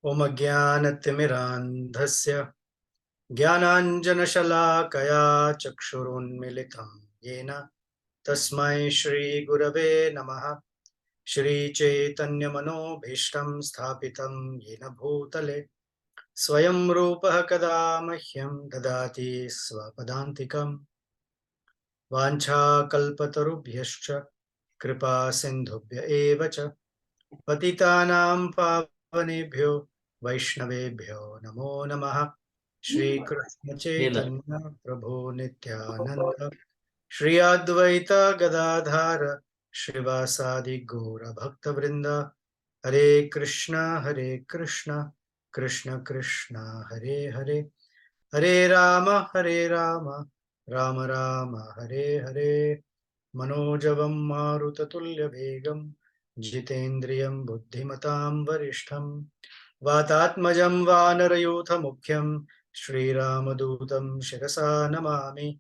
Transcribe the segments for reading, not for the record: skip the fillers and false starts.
Om Jnanatimirandhasya Jnananjanashalakaya Chakshurunmilitam Yena Tasmai Shri Gurave Namaha Shri Chaitanya Manobhishtam Sthapitam Yena Bhutale Swayam Rupaha Kada Mahyam Dadati Swapadantikam Vancha Kalpatarubhyascha Kripa Sindhubhya Evacha Patitanam Pavanebhyo Vaishnavebhyo Namo Namaha Shri Krishna Chaitanya Prabhu Nityananda Shri Advaita Gadadhara Shrivasadi Gaura Bhakta Vrinda Hare Krishna Krishna Krishna Hare Hare Hare Rama Rama Rama Hare Hare Manojavam Marutatulya Vegam Jitendriyam Buddhimatam Varishtham Vatatmajam Vanarayutha Mukhyam Shri Ramadutam Shirasa Namami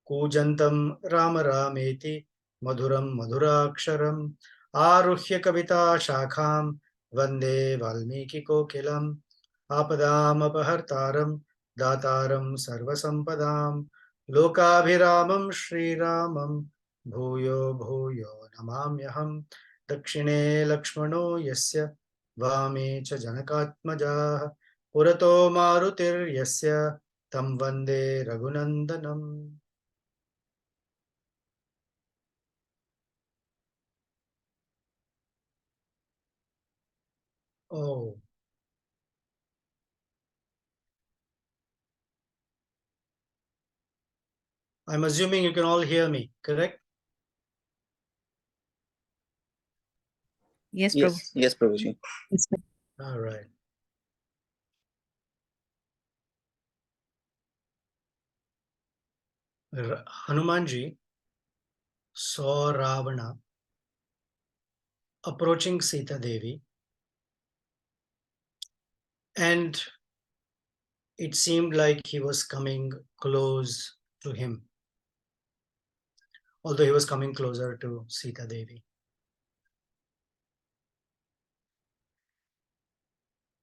Kujantam Rama Rameti Madhuram Madhuraksharam Aruhya Kavita Shakham Vande Valmiki Kokilam Apadam Apahartaram Dataram Sarvasampadam Lokabhiramam Shri Ramam Bhuyo Bhuyo Namamyaham Dakshine Lakshmano Yasya Vame Cha Janakatmaja Purato Marutir Yasya Tam Vande Raghunandanam. Oh, I'm assuming you can all hear me, correct? Yes, Prabhu. Yes, Prabhuji. All right. Hanumanji saw Ravana approaching Sita Devi, and it seemed like he was coming close to him, although he was coming closer to Sita Devi.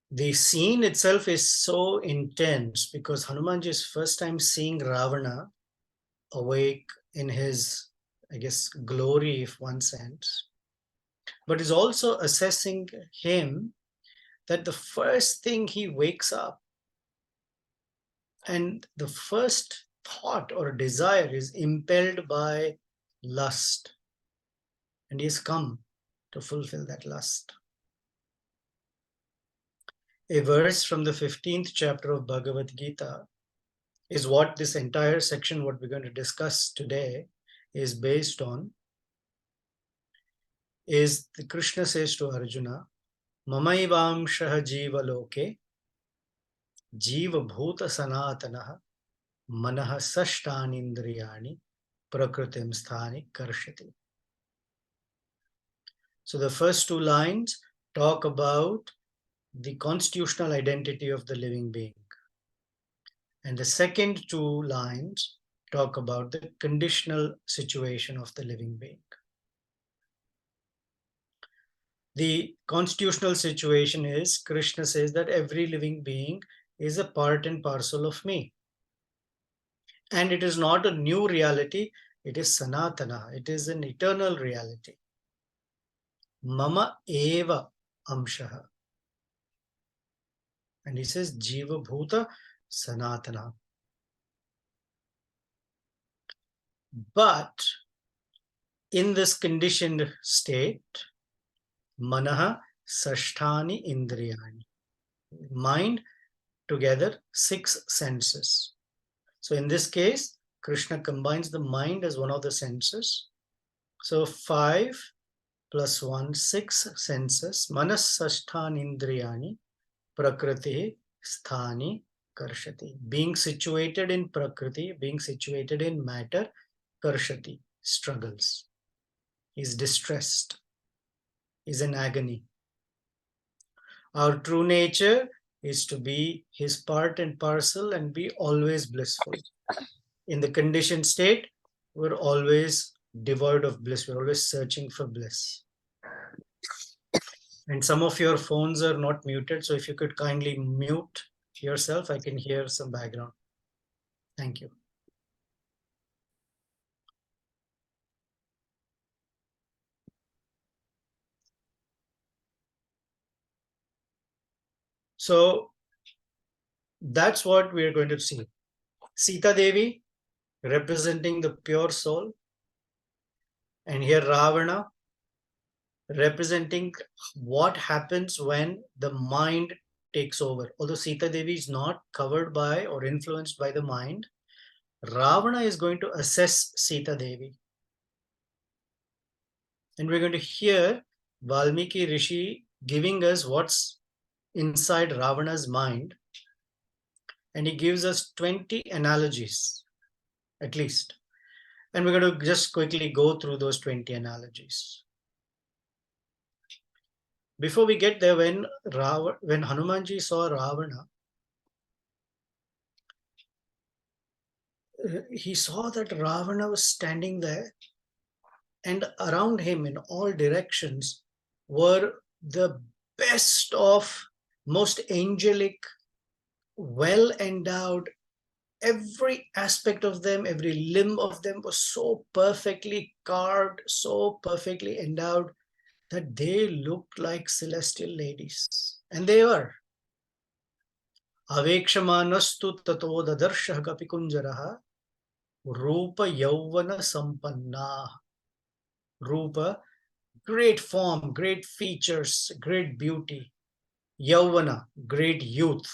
The scene itself is so intense because Hanumanji is first time seeing Ravana awake in his, I guess, glory, if one sense, but is also assessing him that the first thing he wakes up and the first thought or desire is impelled by lust, and he has come to fulfill that lust. A verse from the 15th chapter of Bhagavad Gita is what this entire section, what we're going to discuss today, is based on. Is the Krishna says to Arjuna, Mamaivamshaha jiva loke jiva bhuta sanatanaha manaha sashtanindriyani prakritim sthani karshati. So the first two lines talk about the constitutional identity of the living being. And the second two lines talk about the conditional situation of the living being. The constitutional situation is, Krishna says that every living being is a part and parcel of me. And it is not a new reality, it is sanatana, it is an eternal reality. Mama eva amshaha. And he says, Jiva Bhuta Sanatana. But in this conditioned state, Manaha Sashtani Indriyani. Mind together, 6 senses. So in this case, Krishna combines the mind as one of the senses. So 5 plus 1, 6 senses. Manas Sashtani Indriyani. Prakriti Sthani Karshati. Being situated in Prakriti, being situated in matter, Karshati, struggles. Is distressed, is in agony. Our true nature is to be his part and parcel and be always blissful. In the conditioned state, we're always devoid of bliss. We're always searching for bliss. And some of your phones are not muted, so if you could kindly mute yourself, I can hear some background. Thank you. So that's what we are going to see. Sita Devi representing the pure soul, and here Ravana representing what happens when the mind takes over. Although Sita Devi is not covered by or influenced by the mind, Ravana is going to assess Sita Devi. And we're going to hear Valmiki Rishi giving us what's inside Ravana's mind. And he gives us 20 analogies, at least. And we're going to just quickly go through those 20 analogies. Before we get there, when Hanumanji saw Ravana, he saw that Ravana was standing there, and around him in all directions were the best of, most angelic, well endowed. Every aspect of them, every limb of them was so perfectly carved, so perfectly endowed that they looked like celestial ladies. And they were. Avekshamaanastu tato dadarshah kapikunjaraha Rupa Yauvana Sampanna. Rupa, great form, great features, great beauty. Yauvana, great youth.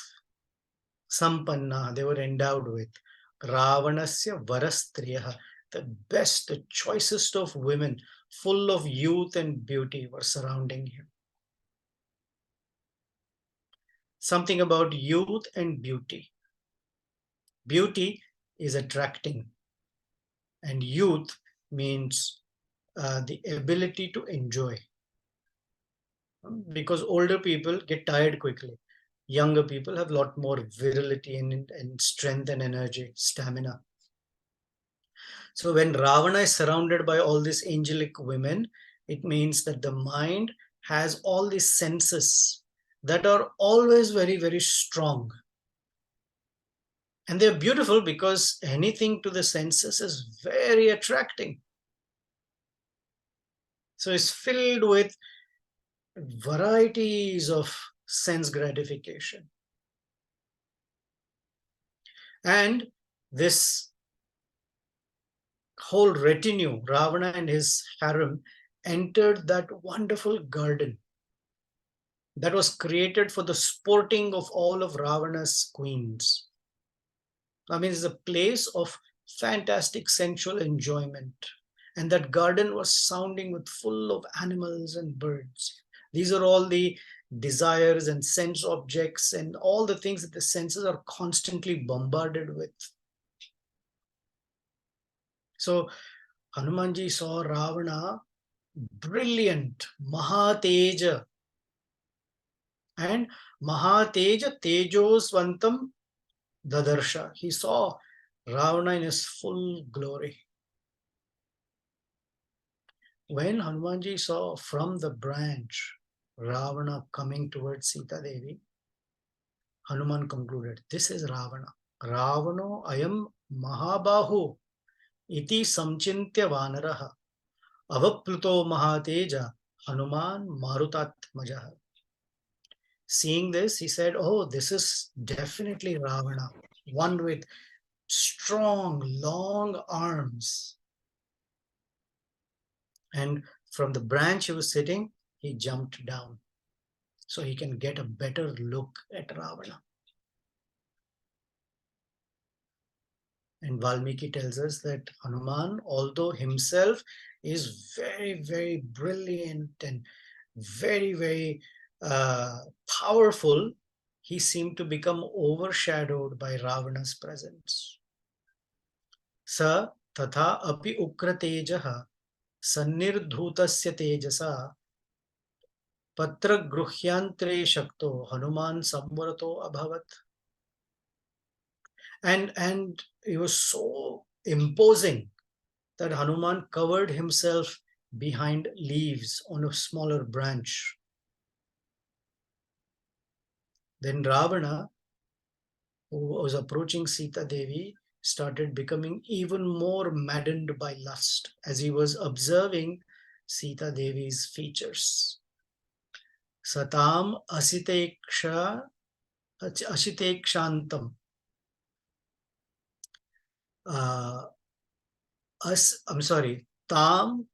Sampanna, they were endowed with. Ravanasya Varastriyaha, the best, the choicest of women, full of youth and beauty, were surrounding him. Something about youth and beauty. Beauty is attracting, and youth means the ability to enjoy. Because older people get tired quickly. Younger people have a lot more virility and strength and energy, stamina. So when Ravana is surrounded by all these angelic women, it means that the mind has all these senses that are always very, very strong. And they're beautiful because anything to the senses is very attracting. So it's filled with varieties of sense gratification. And this whole retinue, Ravana and his harem, entered that wonderful garden that was created for the sporting of all of Ravana's queens. I mean, it's a place of fantastic sensual enjoyment. And that garden was sounding with full of animals and birds. These are all the desires and sense objects and all the things that the senses are constantly bombarded with. So Hanumanji saw Ravana, brilliant, Mahateja, and Mahateja Tejosvantam Dadarsha. He saw Ravana in his full glory. When Hanumanji saw from the branch Ravana coming towards Sita Devi, Hanuman concluded, this is Ravana. Ravano ayam Mahabahu iti samchintya vanaraha avapluto Mahateja Hanuman Marutatmajaha. Seeing this, he said, oh, this is definitely Ravana, one with strong, long arms. And from the branch he was sitting, he jumped down so he can get a better look at Ravana. And Valmiki tells us that Hanuman, although himself is very, very brilliant and very, very powerful, he seemed to become overshadowed by Ravana's presence. Sa tatha api ukratejaha sannirdhutasya tejasa patra gruhyantre shakto Hanuman samvarato abhavat. And he was so imposing that Hanuman covered himself behind leaves on a smaller branch. Then Ravana, who was approaching Sita Devi, started becoming even more maddened by lust as he was observing Sita Devi's features. Satam asitekshantam. I'm sorry. Satam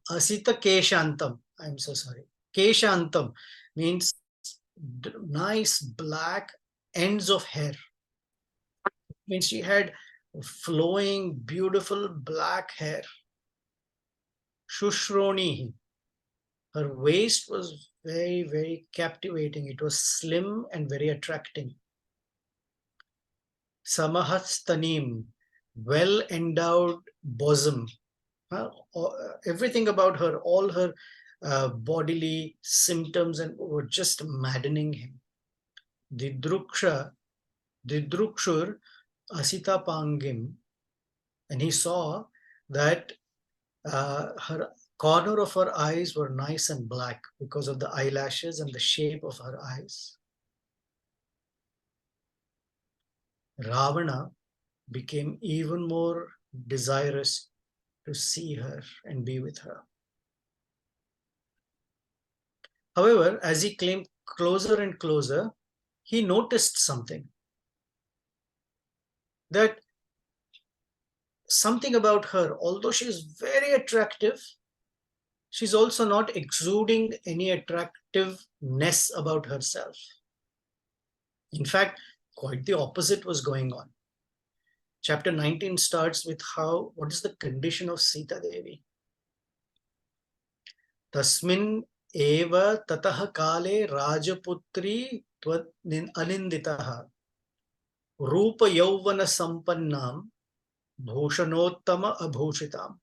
asita keshantam. I'm so sorry. Keshantam means nice black ends of hair. Means she had flowing, beautiful black hair. Shushroni. Her waist was very, very captivating. It was slim and very attracting. Samahastanim, well endowed bosom. Everything about her, all her bodily symptoms and were just maddening him. Didrukshur Asita Pangim, and he saw that her corner of her eyes were nice and black because of the eyelashes and the shape of her eyes. Ravana became even more desirous to see her and be with her. However, as he came closer and closer, he noticed something. That something about her, although she is very attractive, she's also not exuding any attractiveness about herself. In fact, quite the opposite was going on. Chapter 19 starts with what is the condition of Sita Devi. Tasmin eva tatah kale rajaputri aninditaha rupa yauvana sampannam bhushanottama abhushitam.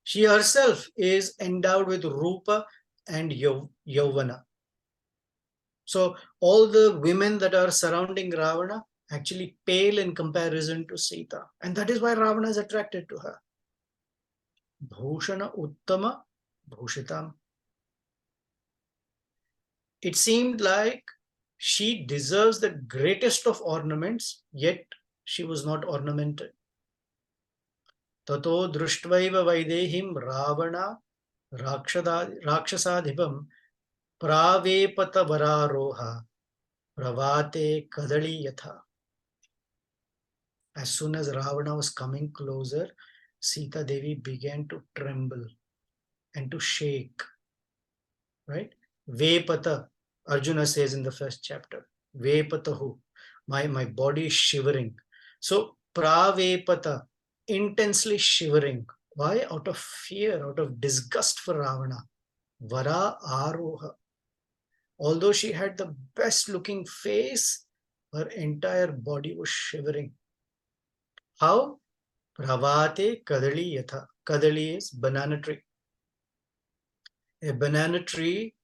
She herself is endowed with rupa and yauvana. So all the women that are surrounding Ravana actually pale in comparison to Sita. And that is why Ravana is attracted to her. Bhushana uttama bhushitam. It seemed like she deserves the greatest of ornaments, yet she was not ornamented. Tato drustvaiva vaidehim Ravana rakshasadhipam pravepata vararoha pravate kadali yatha. As soon as Ravana was coming closer, Sita Devi began to tremble and to shake. Right? Vepata, Arjuna says in the first chapter. Vepatahu, my body is shivering. So pravepata, intensely shivering. Why? Out of fear, out of disgust for Ravana. Vara aroha. Although she had the best looking face, her entire body was shivering. How? Pravate kadali yatha. Kadali is banana tree. A banana tree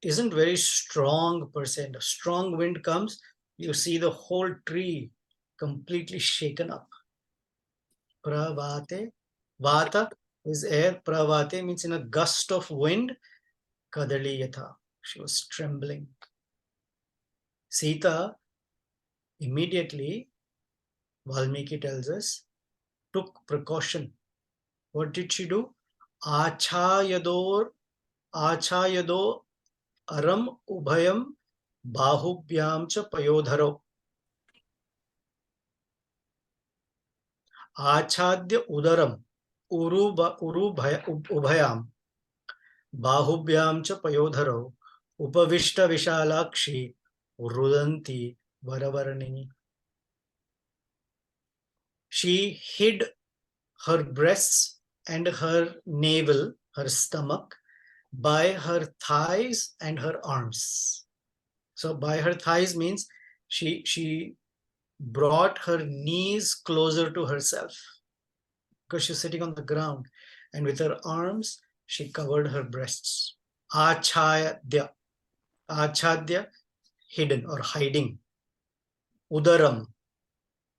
isn't very strong per se. A strong wind comes, you see the whole tree completely shaken up. Pravate. Vata is air. Pravate means in a gust of wind. Kadali yatha. She was trembling. Sita immediately, Valmiki tells us, took precaution. What did she do? Achayado aram ubhayam bahubhyam cha payodharo. Achadya udaram ubhayam bahubhyam cha payodharo upavishta vishalakshi rudanti varavarani. She hid her breasts and her navel, her stomach, by her thighs and her arms. So by her thighs means she brought her knees closer to herself because she's sitting on the ground, and with her arms she covered her breasts. Achadya, hidden or hiding. Udaram,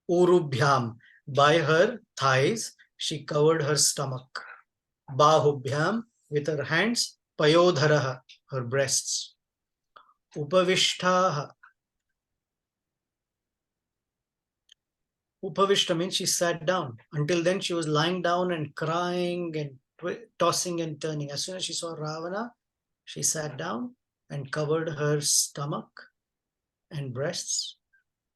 urubhyam, by her thighs she covered her stomach. Bahubhyam, with her hands. Payodharaha, her breasts. Upavishtaha. Upavishta means she sat down. Until then, she was lying down and crying and tossing and turning. As soon as she saw Ravana, she sat down and covered her stomach and breasts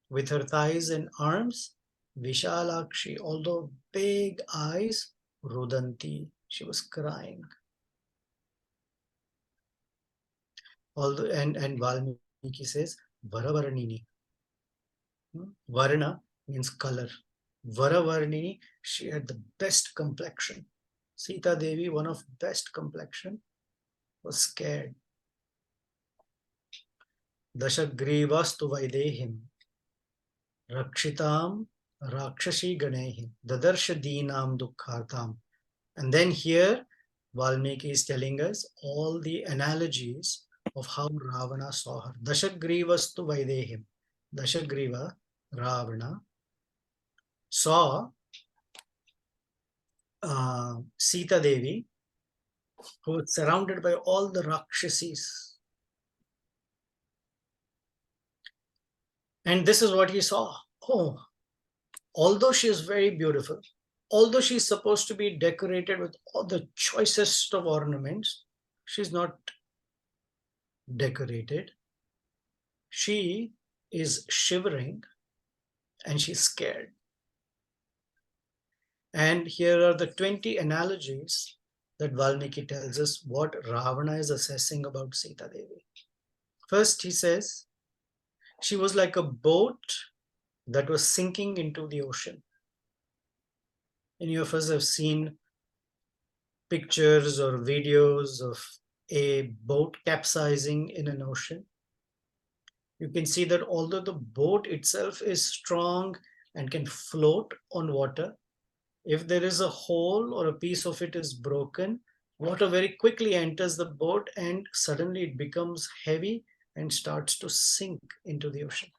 with her thighs and arms. Vishalakshi, although big eyes, Rudanti, she was crying. Although, and Valmiki says, Varavaranini. Varna means color. Varavarnini, she had the best complexion. Sita Devi, one of best complexion, was scared. Dashagrivastu Vaidehim, Rakshitam Rakshashi Ganehim, Dadarsha Dinam Dukkhartam. And then here, Valmiki is telling us all the analogies of how Ravana saw her. Dashagrivastu Vaidehim. Dashagriva, Ravana, saw Sita Devi, who was surrounded by all the Rakshasis. And this is what he saw. Oh, although she is very beautiful, although she is supposed to be decorated with all the choicest of ornaments, she's not decorated. She is shivering and she's scared. And here are the 20 analogies that Valmiki tells us what Ravana is assessing about Sita Devi. First, he says, she was like a boat that was sinking into the ocean. Any of us have seen pictures or videos of a boat capsizing in an ocean. You can see that although the boat itself is strong and can float on water, if there is a hole or a piece of it is broken, water very quickly enters the boat and suddenly it becomes heavy and starts to sink into the ocean.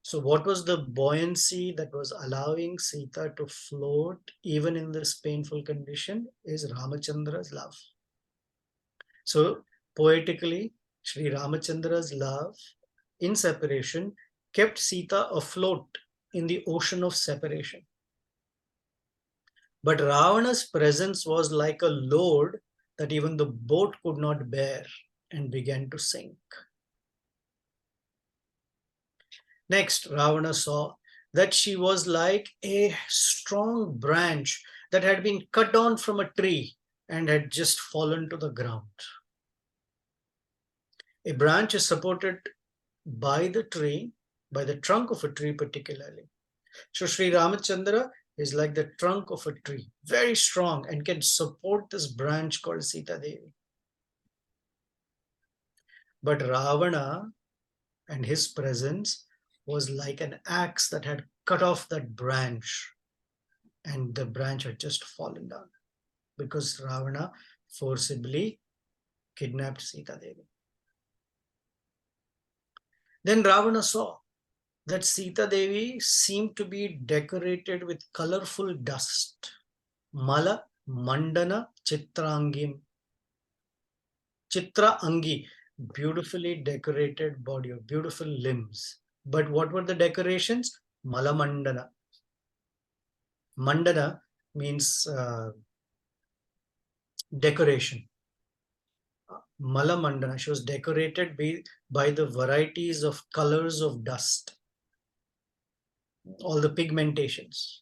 So what was the buoyancy that was allowing Sita to float even in this painful condition is Ramachandra's love. So poetically, Sri Ramachandra's love in separation kept Sita afloat in the ocean of separation. But Ravana's presence was like a load that even the boat could not bear and began to sink. Next, Ravana saw that she was like a strong branch that had been cut down from a tree and had just fallen to the ground. A branch is supported by the tree, by the trunk of a tree particularly. So Sri Ramachandra is like the trunk of a tree, very strong and can support this branch called Sita Devi. But Ravana and his presence was like an axe that had cut off that branch and the branch had just fallen down because Ravana forcibly kidnapped Sita Devi. Then Ravana saw that Sita Devi seemed to be decorated with colorful dust. Mala Mandana Chitrangim. Chitra Angi, beautifully decorated body or beautiful limbs. But what were the decorations? Mala Mandana. Mandana means decoration. Mala Mandana, she was decorated by the varieties of colors of dust, all the pigmentations.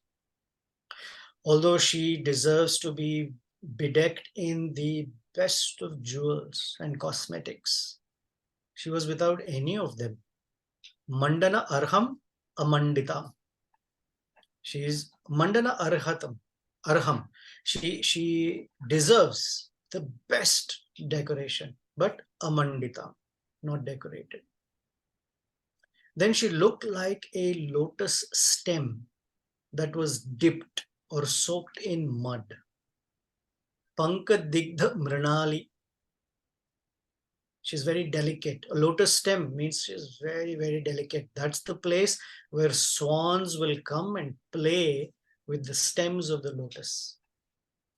Although she deserves to be bedecked in the best of jewels and cosmetics, she was without any of them. Mandana Arham Amanditam. She is Mandana Arhatam. Arham. She deserves the best decoration, but Amanditam, not decorated. Then she looked like a lotus stem that was dipped or soaked in mud. Pankadigdha Mrinali. She's very delicate. A lotus stem means she's very, very delicate. That's the place where swans will come and play with the stems of the lotus.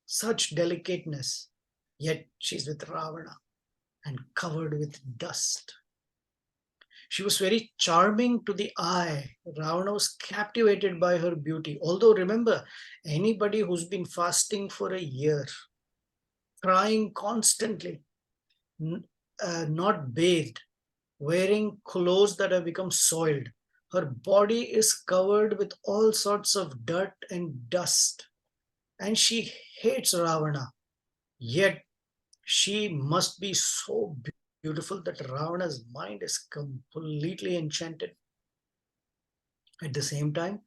Such delicateness, yet she's with Ravana. and covered with dust. She was very charming to the eye. Ravana was captivated by her beauty. Although remember, anybody who's been fasting for a year, crying constantly, not bathed, wearing clothes that have become soiled, her body is covered with all sorts of dirt and dust. And she hates Ravana. Yet she must be so beautiful that Ravana's mind is completely enchanted. At the same time,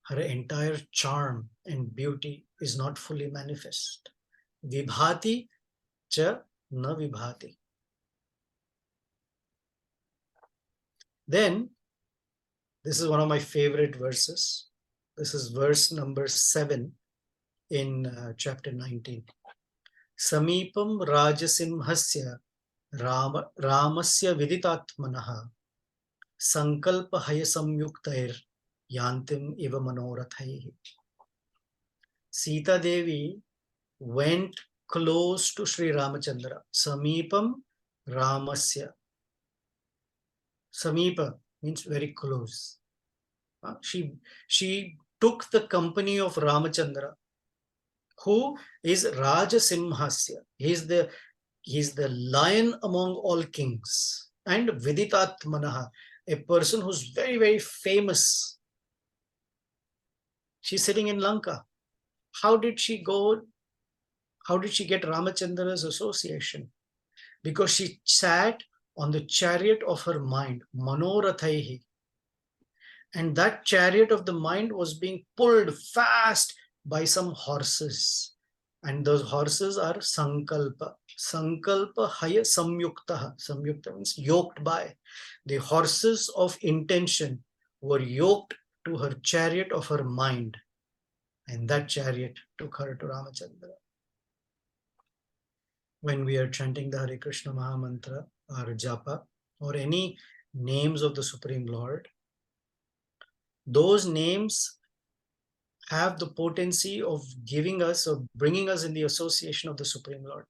her entire charm and beauty is not fully manifest. Vibhati cha na vibhati. Then, this is one of my favorite verses. This is verse number 7 in chapter 19. Samipam Rajasimhasya Ramasya Viditatmanaha Sankalpa Haya Samyuktair Yantim Iva Manorathai. Sita Devi went close to Sri Ramachandra. Samipam Ramasya. Samipa means very close. She took the company of Ramachandra, who is Rajasimhasya. He's the lion among all kings. And Viditatmanaha, a person who's very, very famous. She's sitting in Lanka. How did she go? How did she get Ramachandra's association? Because she sat on the chariot of her mind, Manorathaihi. And that chariot of the mind was being pulled fast by some horses. And those horses are Sankalpa. Sankalpa Haya Samyuktaha. Samyukta means yoked by. The horses of intention were yoked to her chariot of her mind. And that chariot took her to Ramachandra. When we are chanting the Hare Krishna Mahamantra or Japa or any names of the Supreme Lord, those names have the potency of giving us or bringing us in the association of the Supreme Lord.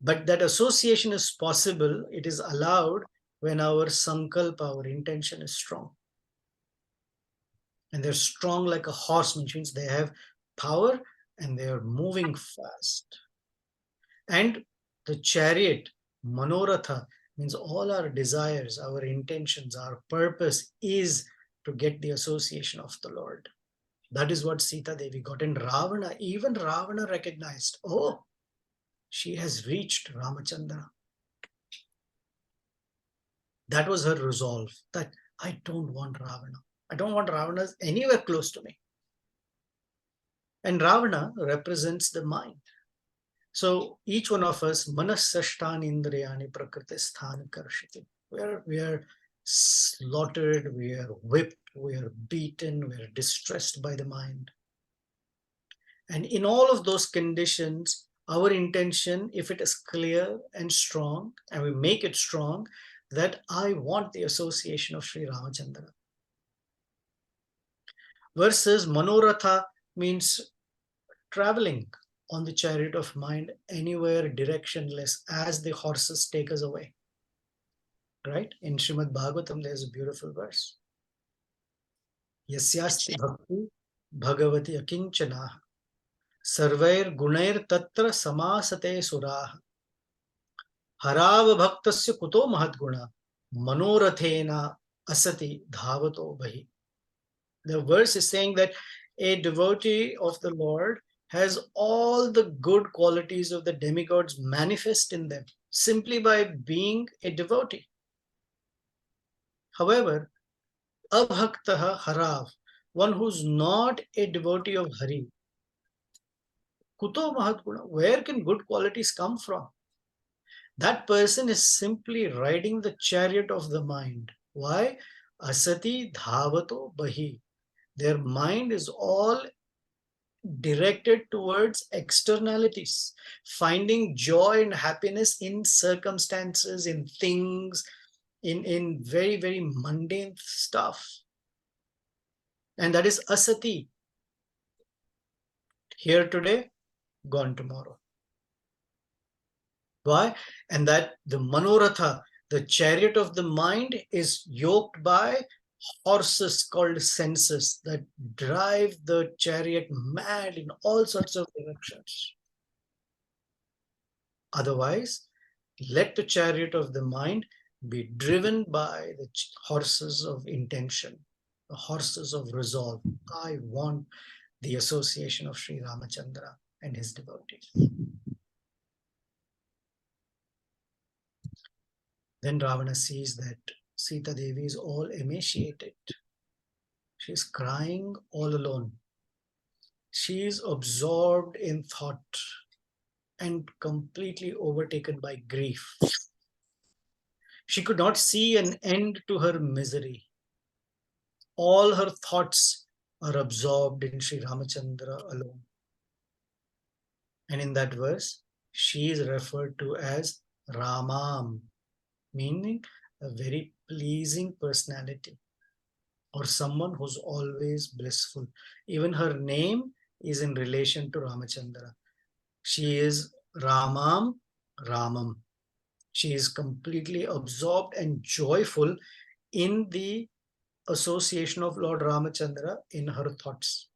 But that association is possible, it is allowed when our sankalpa, our intention is strong. And they're strong like a horse, which means they have power and they are moving fast. And the chariot, Manoratha, means all our desires, our intentions, our purpose is to get the association of the Lord. That is what Sita Devi got. And Ravana, even Ravana recognized, oh, she has reached Ramachandra. That was her resolve, that I don't want Ravana. I don't want Ravana anywhere close to me. And Ravana represents the mind. So each one of us, manasashtan indriyani prakriti sthan karshiti. We are slaughtered, we are whipped, we are beaten, we are distressed by the mind. And in all of those conditions, our intention, if it is clear and strong, and we make it strong, that I want the association of Sri Ramachandra. Versus Manoratha means traveling on the chariot of mind anywhere directionless as the horses take us away. Right? In Srimad Bhagavatam, there's a beautiful verse. Yasyasti bhakti bhagavati akinchana sarvair gunair tatra samasate surah harav bhaktasya kuto mahatguna manorathena asati dhavato bhahi. The verse is saying that a devotee of the Lord has all the good qualities of the demigods manifest in them simply by being a devotee. However, abhaktaha harav, one who's not a devotee of Hari, kuto mahatguna, where can good qualities come from? That person is simply riding the chariot of the mind. Why? Asati dhavato bahi. Their mind is all directed towards externalities, finding joy and happiness in circumstances, in things, in very, very mundane stuff. And that is asati. Here today, gone tomorrow. Why? And that the Manoratha, the chariot of the mind, is yoked by horses called senses that drive the chariot mad in all sorts of directions. Otherwise, let the chariot of the mind be driven by the horses of intention, the horses of resolve. I want the association of Sri Ramachandra and his devotees. Then Ravana sees that Sita Devi is all emaciated. She is crying all alone. She is absorbed in thought and completely overtaken by grief. She could not see an end to her misery. All her thoughts are absorbed in Sri Ramachandra alone. And in that verse, she is referred to as Ramam, meaning a very pleasing personality or someone who's always blissful. Even her name is in relation to Ramachandra. She is Ramam, Ramam. She is completely absorbed and joyful in the association of Lord Ramachandra in her thoughts.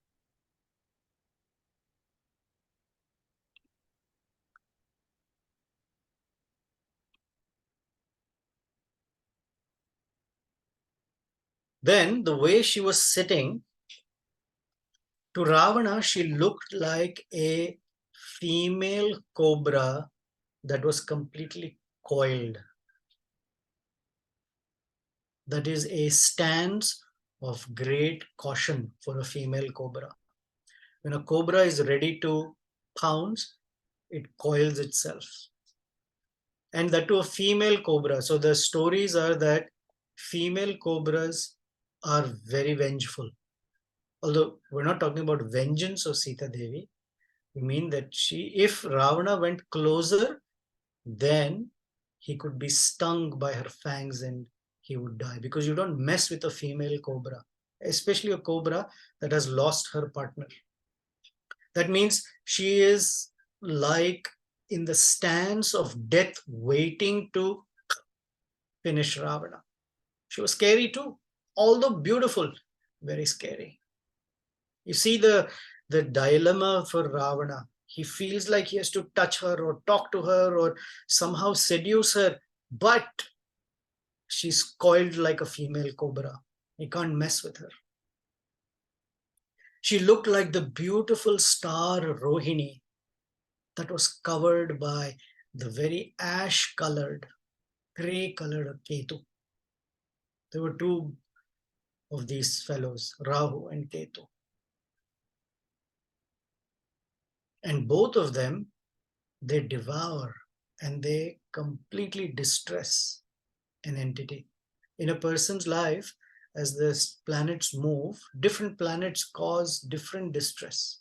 Then the way she was sitting, to Ravana, she looked like a female cobra that was completely coiled. That is a stance of great caution for a female cobra. When a cobra is ready to pounce, it coils itself. And that to a female cobra. So the stories are that female cobras are very vengeful. Although we're not talking about vengeance of Sita Devi, we mean that if Ravana went closer, then he could be stung by her fangs and he would die, because you don't mess with a female cobra, especially a cobra that has lost her partner. That means she is like in the stance of death, waiting to finish Ravana. She was scary too, although beautiful, very scary. You see the dilemma for Ravana. He feels like he has to touch her or talk to her or somehow seduce her, but she's coiled like a female cobra. He can't mess with her. She looked like the beautiful star Rohini that was covered by the very ash-colored, gray-colored Ketu. There were two of these fellows, Rahu and Ketu. And both of them, they devour and they completely distress an entity. In a person's life, as the planets move, different planets cause different distress.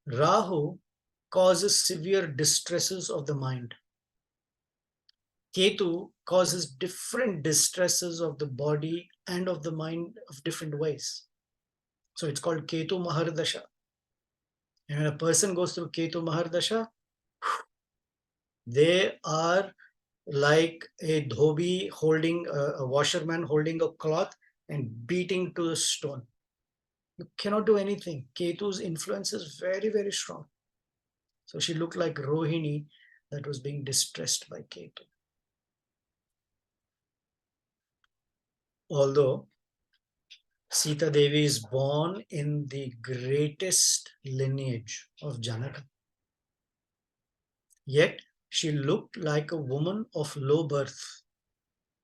Rahu causes severe distresses of the mind. Ketu causes different distresses of the body and of the mind of different ways. So it's called Ketu Mahardasha. And when a person goes through Ketu Mahardasha, they are like a dhobi holding a washerman holding a cloth and beating to the stone. You cannot do anything. Ketu's influence is very, very strong. So she looked like Rohini that was being distressed by Ketu. Although Sita Devi is born in the greatest lineage of Janaka, yet she looked like a woman of low birth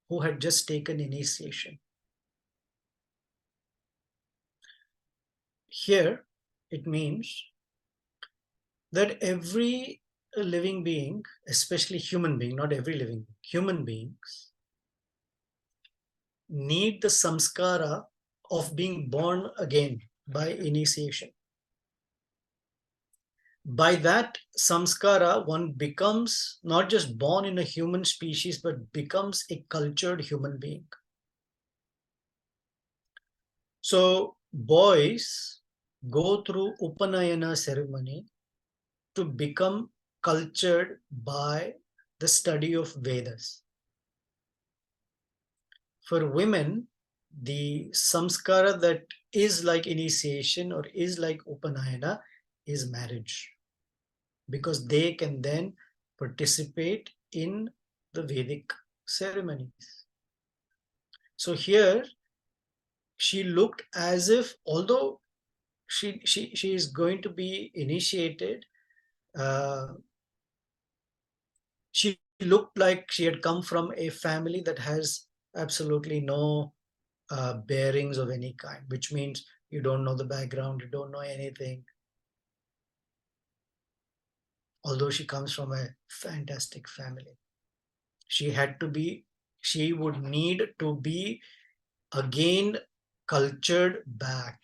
who had just taken initiation. Here, it means that every living being, especially human being, not every living, human beings, need the samskara of being born again by initiation. By that samskara, one becomes not just born in a human species, but becomes a cultured human being. So boys go through Upanayana ceremony to become cultured by the study of Vedas. For women, the samskara that is like initiation or is like Upanayana is marriage, because they can then participate in the Vedic ceremonies. So here she looked as if, although she is going to be initiated, uh, she looked like she had come from a family that has absolutely no bearings of any kind, which means you don't know the background, you don't know anything. Although she comes from a fantastic family, she had to be, she would need to be again cultured back,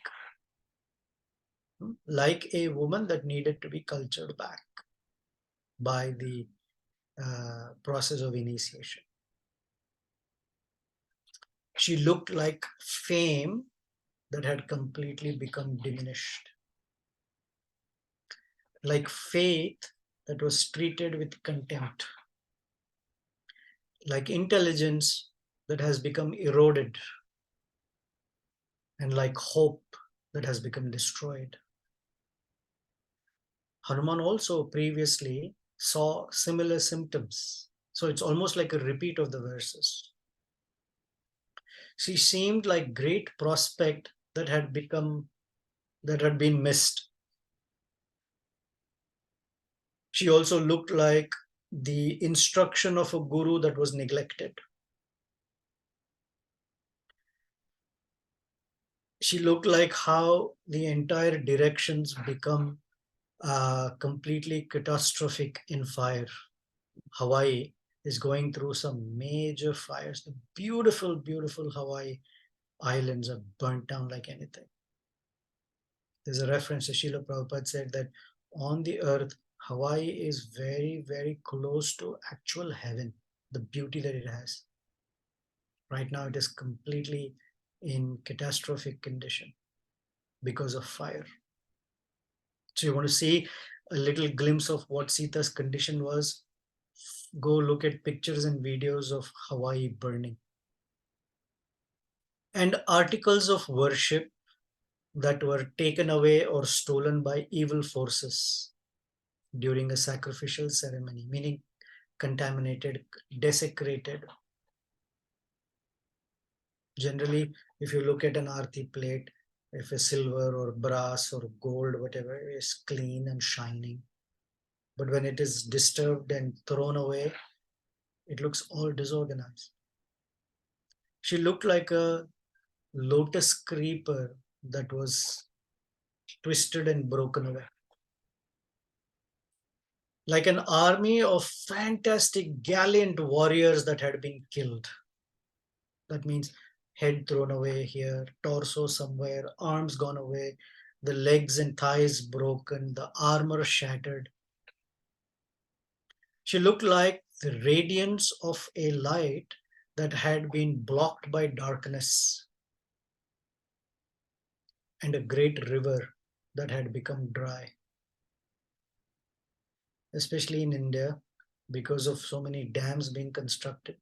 like a woman that needed to be cultured back by the process of initiation. She looked like fame that had completely become diminished, like faith that was treated with contempt, like intelligence that has become eroded, and like hope that has become destroyed. Hanuman also previously saw similar symptoms. So it's almost like a repeat of the verses. She seemed like great prospect that had been missed. She also looked like the instruction of a guru that was neglected. She looked like how the entire directions become completely catastrophic in fire. Hawaii is going through some major fires. The beautiful, beautiful Hawaii islands are burnt down like anything. There's a reference to Srila Prabhupada said that on the earth, Hawaii is very, very close to actual heaven, the beauty that it has. Right now, it is completely in catastrophic condition because of fire. So you want to see a little glimpse of what Sita's condition was, go look at pictures and videos of Hawaii burning. And articles of worship that were taken away or stolen by evil forces during a sacrificial ceremony, meaning contaminated, desecrated. Generally, if you look at an arti plate, if a silver or brass or gold, whatever, is clean and shining. But when it is disturbed and thrown away, it looks all disorganized. She looked like a lotus creeper that was twisted and broken away. Like an army of fantastic, gallant warriors that had been killed. That means head thrown away here, torso somewhere, arms gone away, the legs and thighs broken, the armor shattered. She looked like the radiance of a light that had been blocked by darkness, and a great river that had become dry. Especially in India, because of so many dams being constructed,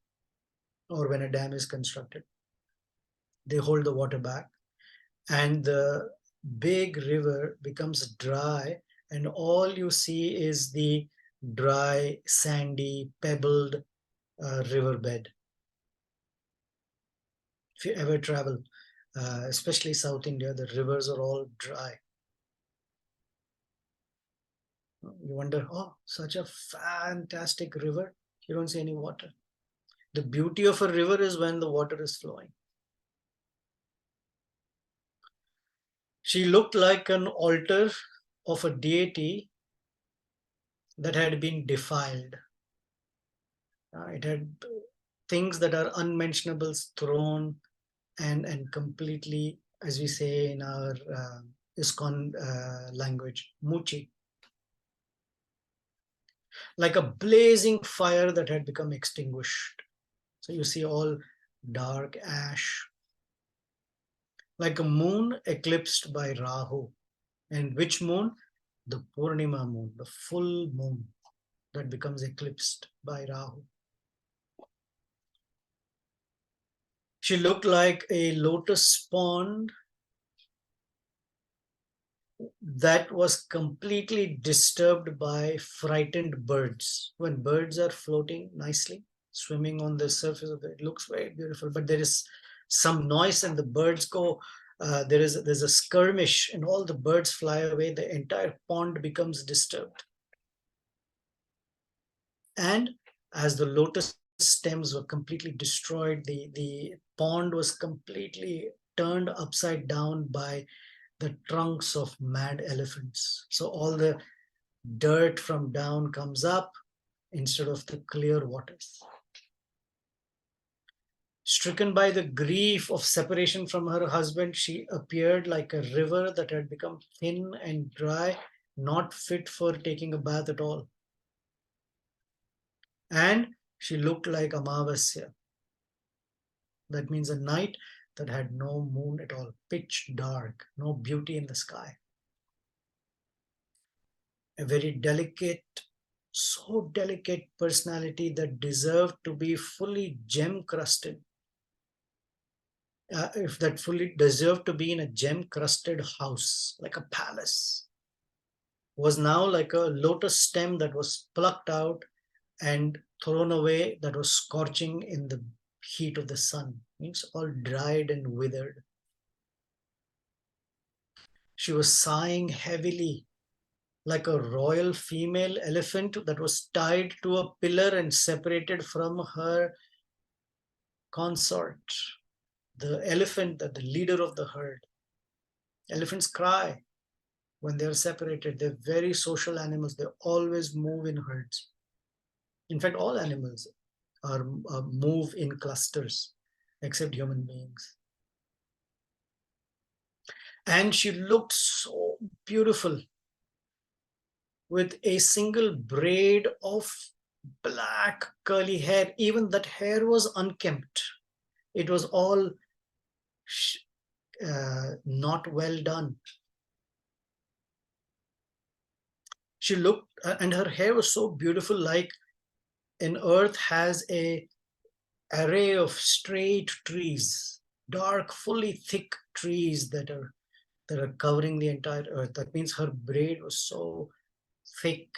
or when a dam is constructed, they hold the water back, and the big river becomes dry, and all you see is the dry, sandy, pebbled riverbed. If you ever travel, especially South India, the rivers are all dry. You wonder, oh, such a fantastic river. You don't see any water. The beauty of a river is when the water is flowing. She looked like an altar of a deity that had been defiled. It had things that are unmentionables thrown and completely, as we say in our ISKCON language, muchi. Like a blazing fire that had become extinguished. So you see all dark ash. Like a moon eclipsed by Rahu. And which moon? The Purnima moon, the full moon. that becomes eclipsed by Rahu. She looked like a lotus pond that was completely disturbed by frightened birds. When birds are floating nicely, swimming on the surface of it looks very beautiful, but there is some noise and the birds go, there's a skirmish and all the birds fly away, the entire pond becomes disturbed. And as the lotus stems were completely destroyed, the pond was completely turned upside down by the trunks of mad elephants. So all the dirt from down comes up instead of the clear waters. Stricken by the grief of separation from her husband, she appeared like a river that had become thin and dry, not fit for taking a bath at all. And she looked like Amavasya. That means a night that had no moon at all, pitch dark, no beauty in the sky. A very delicate, so delicate personality that deserved to be fully gem crusted. If that fully deserved to be in a gem crusted house, like a palace, was now like a lotus stem that was plucked out and thrown away, that was scorching in the heat of the sun. Means all dried and withered. She was sighing heavily, like a royal female elephant that was tied to a pillar and separated from her consort, the elephant, the leader of the herd. Elephants cry when they're separated. They're very social animals. They always move in herds. In fact, all animals move in clusters, except human beings. And she looked so beautiful with a single braid of black curly hair. Even that hair was unkempt. It was all not well done. She looked, and her hair was so beautiful, like an earth has a array of straight trees, dark, fully thick trees that are covering the entire earth. That means her braid was so thick,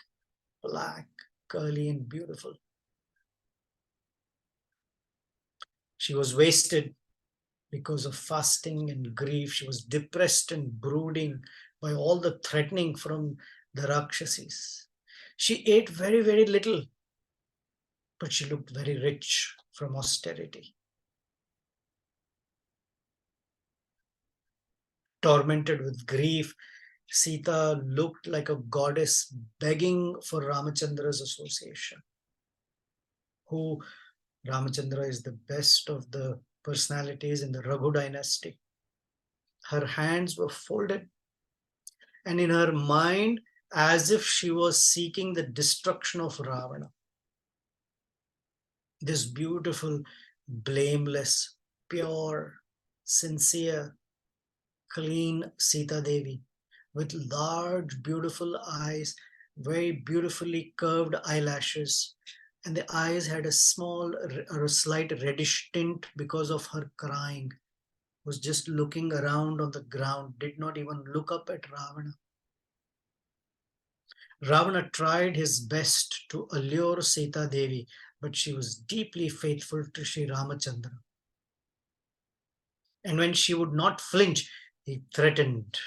black, curly, and beautiful. She was wasted because of fasting and grief. She was depressed and brooding by all the threatening from the Rakshasis. She ate very, very little, but she looked very rich from austerity. Tormented with grief, Sita looked like a goddess begging for Ramachandra's association. Who Ramachandra is the best of the personalities in the Raghu dynasty. Her hands were folded, and in her mind, as if she was seeking the destruction of Ravana. This beautiful, blameless, pure, sincere, clean Sita Devi with large, beautiful eyes, very beautifully curved eyelashes, and the eyes had a small or a slight reddish tint because of her crying, was just looking around on the ground, did not even look up at Ravana. Ravana tried his best to allure Sita Devi, but she was deeply faithful to Sri Ramachandra. And when she would not flinch, he threatened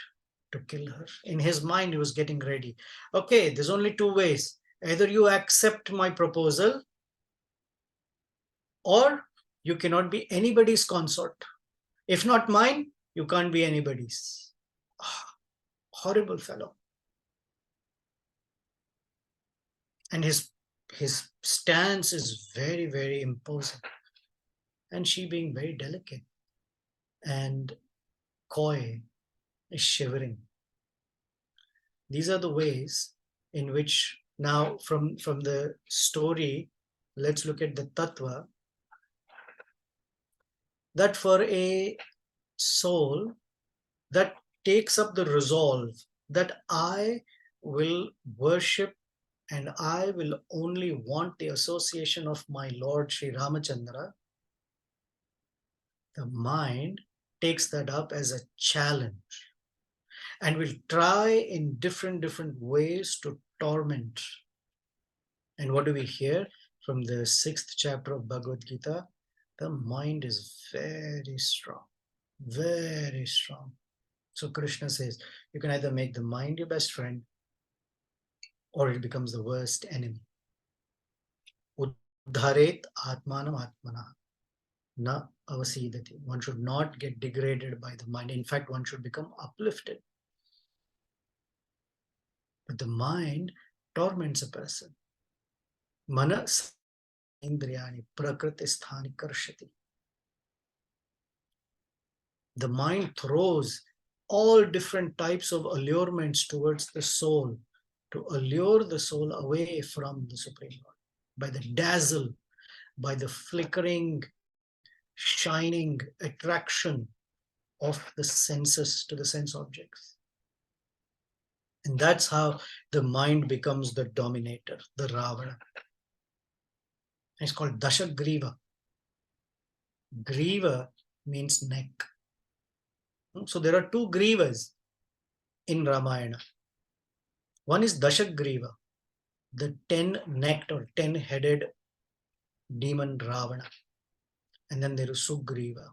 to kill her. In his mind, he was getting ready. Okay, there's only two ways. Either you accept my proposal, or you cannot be anybody's consort. If not mine, you can't be anybody's. Horrible fellow. And his stance is very, very imposing. And she, being very delicate and coy, is shivering. These are the ways in which, now from the story, let's look at the tattva, that for a soul that takes up the resolve that I will worship and I will only want the association of my Lord Sri Ramachandra, the mind takes that up as a challenge and will try in different ways to torment. And what do we hear from the 6th chapter of Bhagavad Gita? The mind is very strong, very strong. So Krishna says, you can either make the mind your best friend or it becomes the worst enemy. Uddharet atmanam atmana na avasidati. One should not get degraded by the mind. In fact, one should become uplifted. But the mind torments a person. Mana indriyani prakriti sthani karshati. The mind throws all different types of allurements towards the soul to allure the soul away from the Supreme Lord by the dazzle, by the flickering, shining attraction of the senses to the sense objects. And that's how the mind becomes the dominator, the Ravana. It's called Dashagriva. Griva means neck. So there are two Grivas in Ramayana. One is Dashagriva, the 10-necked or 10-headed demon Ravana. And then there is Sugriva.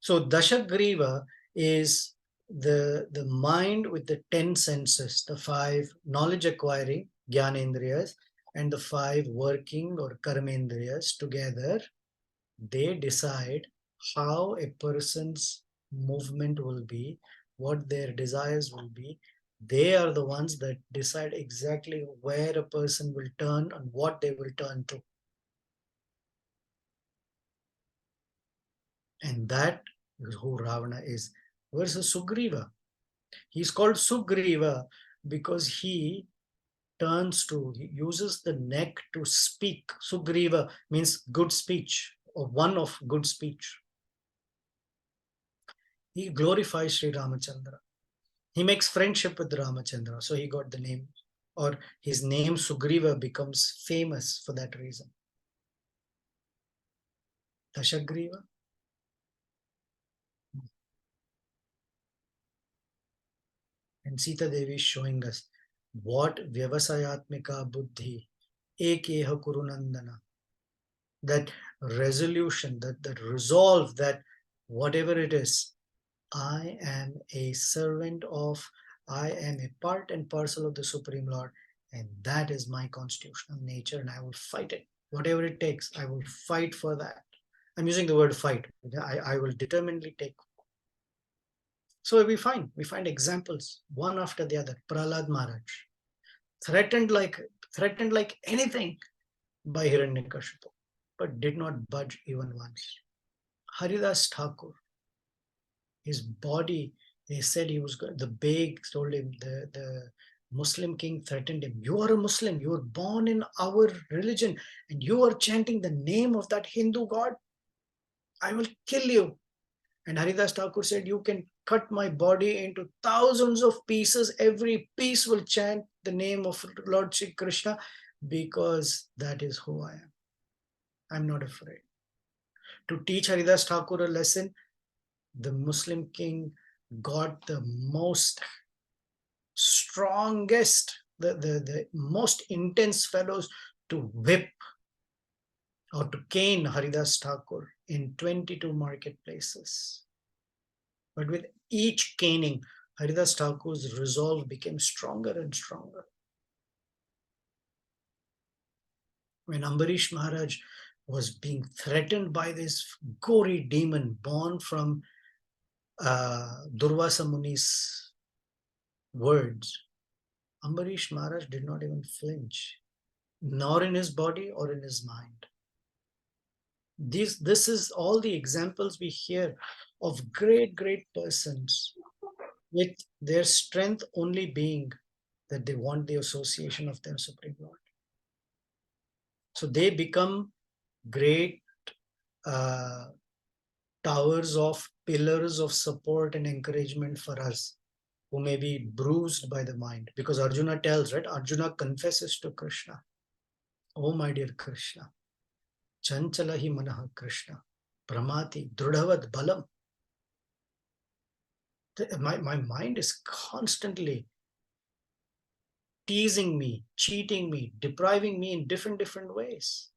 So Dashagriva is the mind with the 10 senses, the 5 knowledge acquiring, Jnanendriyas, and the 5 working or Karmendriyas together. They decide how a person's movement will be, what their desires will be. They are the ones that decide exactly where a person will turn and what they will turn to. And that is who Ravana is. Versus Sugriva. He's called Sugriva because he uses the neck to speak. Sugriva means good speech, or one of good speech. He glorifies Sri Ramachandra. He makes friendship with Ramachandra, so he got the name, or his name Sugriva becomes famous for that reason. Dashagriva. And Sitadevi is showing us what Vyavasayatmika Buddhi Ekeha Kurunandana, that resolution, that resolve, that whatever it is, I am a servant of, I am a part and parcel of the Supreme Lord, and that is my constitutional nature, and I will fight it. Whatever it takes, I will fight for that. I'm using the word fight. I will determinedly take. So we find examples one after the other. Prahlad Maharaj, threatened like anything by Hiranyakashipu, but did not budge even once. Haridas Thakur, his body, they said he was good. The Beg told him, the Muslim king threatened him. You are a Muslim, you were born in our religion, and you are chanting the name of that Hindu god. I will kill you. And Haridas Thakur said, you can cut my body into thousands of pieces. Every piece will chant the name of Lord Shri Krishna, because that is who I am. I'm not afraid. To teach Haridas Thakur a lesson, the Muslim king got the most strongest, the most intense fellows to whip or to cane Haridas Thakur in 22 marketplaces. But with each caning, Haridas Thakur's resolve became stronger and stronger. When Ambarish Maharaj was being threatened by this gory demon born from Durvasa Muni's words, Ambarish Maharaj did not even flinch, nor in his body or in his mind. This is all the examples we hear of great persons with their strength only being that they want the association of their Supreme Lord. So they become great towers of pillars of support and encouragement for us who may be bruised by the mind. Because Arjuna tells, right? Arjuna confesses to Krishna, oh my dear Krishna, Chanchalahi Manaha Krishna, Pramati, Drudhavad Balam. My mind is constantly teasing me, cheating me, depriving me in different ways.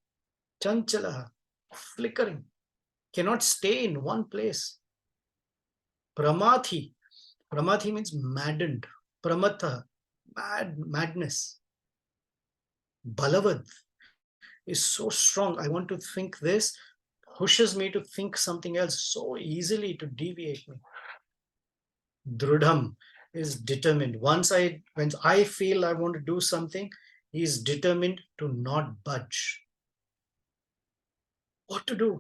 Chanchalaha, flickering, cannot stay in one place. Pramathi, Pramathi means maddened. Pramatha, madness. Balavad is so strong. I want to think this, pushes me to think something else so easily to deviate me. Drudham is determined. When I feel I want to do something, he is determined to not budge. What to do?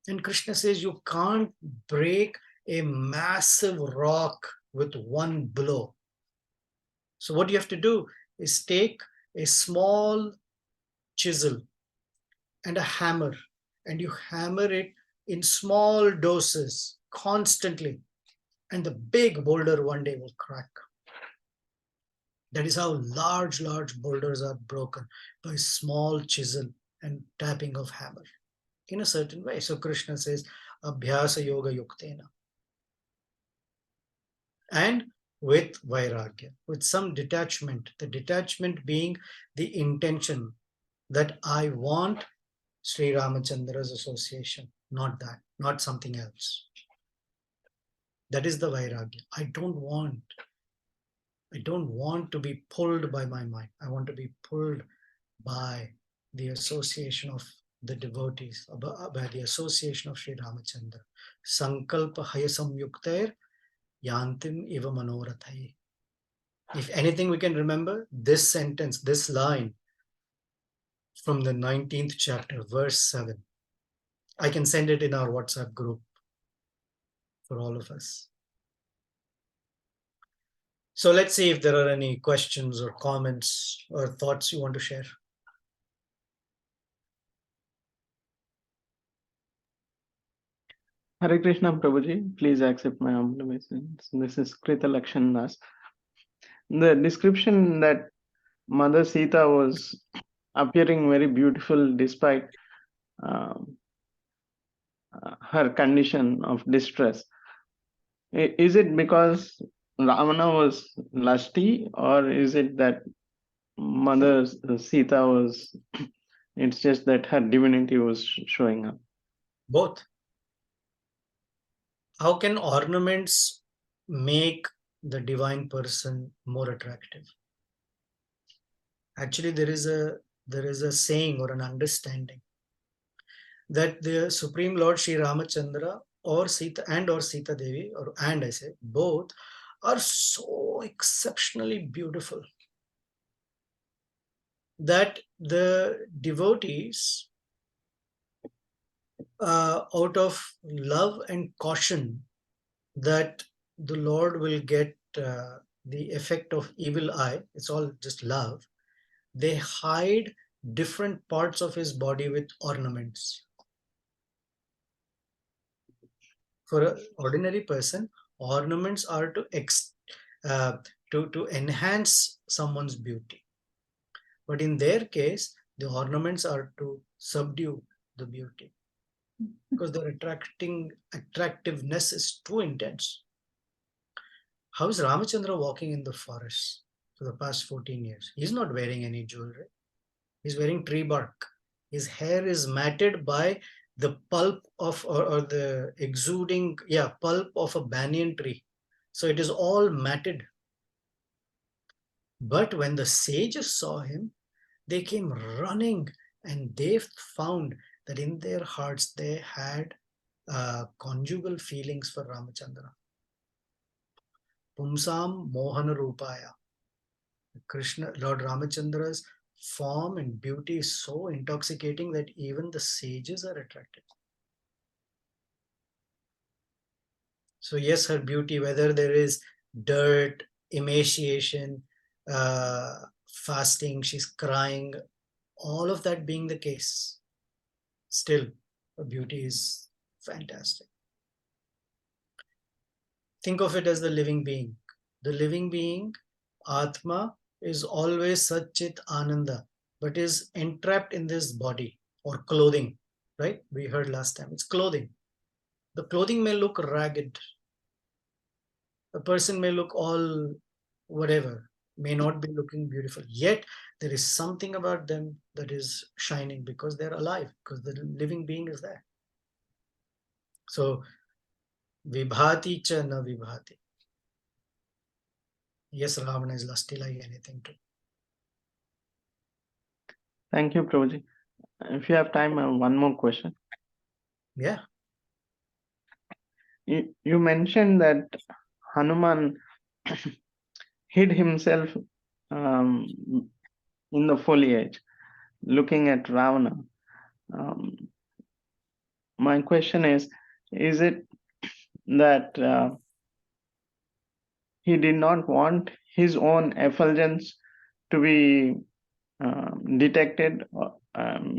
And Krishna says you can't break a massive rock with one blow. So what you have to do is take a small chisel and a hammer, and you hammer it in small doses constantly, and the big boulder one day will crack. That is how large boulders are broken, by small chisel and tapping of hammer in a certain way. So Krishna says, Abhyasa Yoga Yuktena. And with Vairagya, with some detachment, the detachment being the intention that I want Sri Ramachandra's association, not that, not something else. That is the Vairagya. I don't want to be pulled by my mind. I want to be pulled by the association of the devotees, by the association of Sri Ramachandra. Sankalpa Haya Samyuktair Yantim Iva Manorathai. If anything we can remember, this sentence, this line from the 19th chapter, verse 7. I can send it in our WhatsApp group for all of us. So let's see if there are any questions or comments or thoughts you want to share. Hare Krishna Prabhuji, please accept my humble obeisance. This is Krita Lakshan Das. The description that Mother Sita was appearing very beautiful despite her condition of distress. Is it because Ravana was lusty, or is it that Mother Sita was, it's just that her divinity was showing up? Both. How can ornaments make the divine person more attractive? Actually, there is a saying or an understanding that the Supreme Lord Sri Ramachandra or Sita or Sita Devi, and I say both, are so exceptionally beautiful that the devotees, out of love and caution that the Lord will get the effect of evil eye, it's all just love, they hide different parts of his body with ornaments. For an ordinary person, ornaments are to enhance someone's beauty. But in their case, the ornaments are to subdue the beauty, because their attractiveness is too intense. How is Ramachandra walking in the forest for the past 14 years? He's not wearing any jewelry. He's wearing tree bark. His hair is matted by the pulp of, or the exuding, pulp of a banyan tree. So it is all matted. But when the sages saw him, they came running, and they found that in their hearts they had conjugal feelings for Ramachandra. Pumsam Mohana Rupaya. Krishna, Lord Ramachandra's form and beauty is so intoxicating that even the sages are attracted. So yes, her beauty, whether there is dirt, emaciation, fasting, she's crying, all of that being the case, still her beauty is fantastic. think of it as the living being. The living being, Atma, is always Satchit Ananda, but is entrapped in this body or clothing, right? We heard last time, it's clothing. The clothing may look ragged. A person may look all whatever, may not be looking beautiful. Yet there is something about them that is shining because they're alive, because the living being is there. So, vibhati cha na vibhati. Yes, Ravana is lusty like anything too. Thank you, Prabhuji. If you have time, I have one more question. Yeah. You mentioned that Hanuman hid himself in the foliage, looking at Ravana. My question is it that he did not want his own effulgence to be detected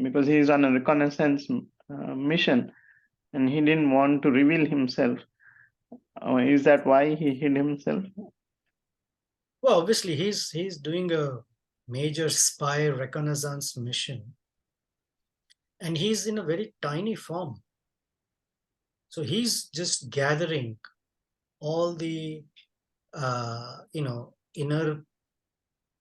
because he is on a reconnaissance mission and he didn't want to reveal himself? Is that why he hid himself? Well, obviously he's doing a major spy reconnaissance mission, and he's in a very tiny form. So he's just gathering all the inner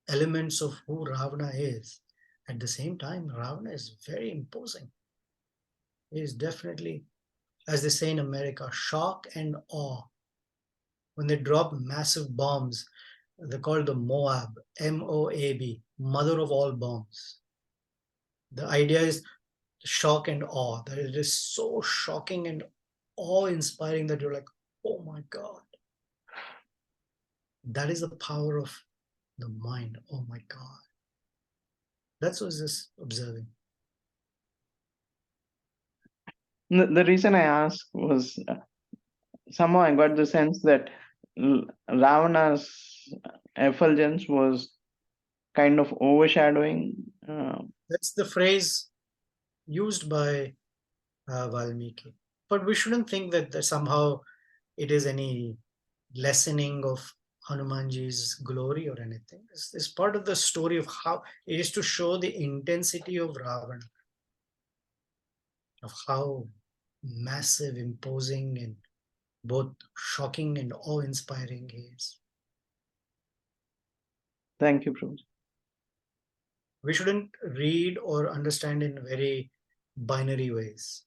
elements of who Ravana is. At the same time, Ravana is very imposing. He is definitely, as they say in America, shock and awe. When they drop massive bombs, they're called the Moab, Moab, mother of all bombs. The idea is shock and awe, that it is so shocking and awe-inspiring that you're like, oh my God. That is the power of the mind. Oh my God. That's what I was just observing. The reason I asked was somehow I got the sense that Ravana's effulgence was kind of overshadowing. That's the phrase used by Valmiki. But we shouldn't think that somehow it is any lessening of Hanumanji's glory or anything. It's part of the story of how it is to show the intensity of Ravana, of how massive, imposing, and both shocking and awe-inspiring he is. Thank you, Prabhu. We shouldn't read or understand in very binary ways.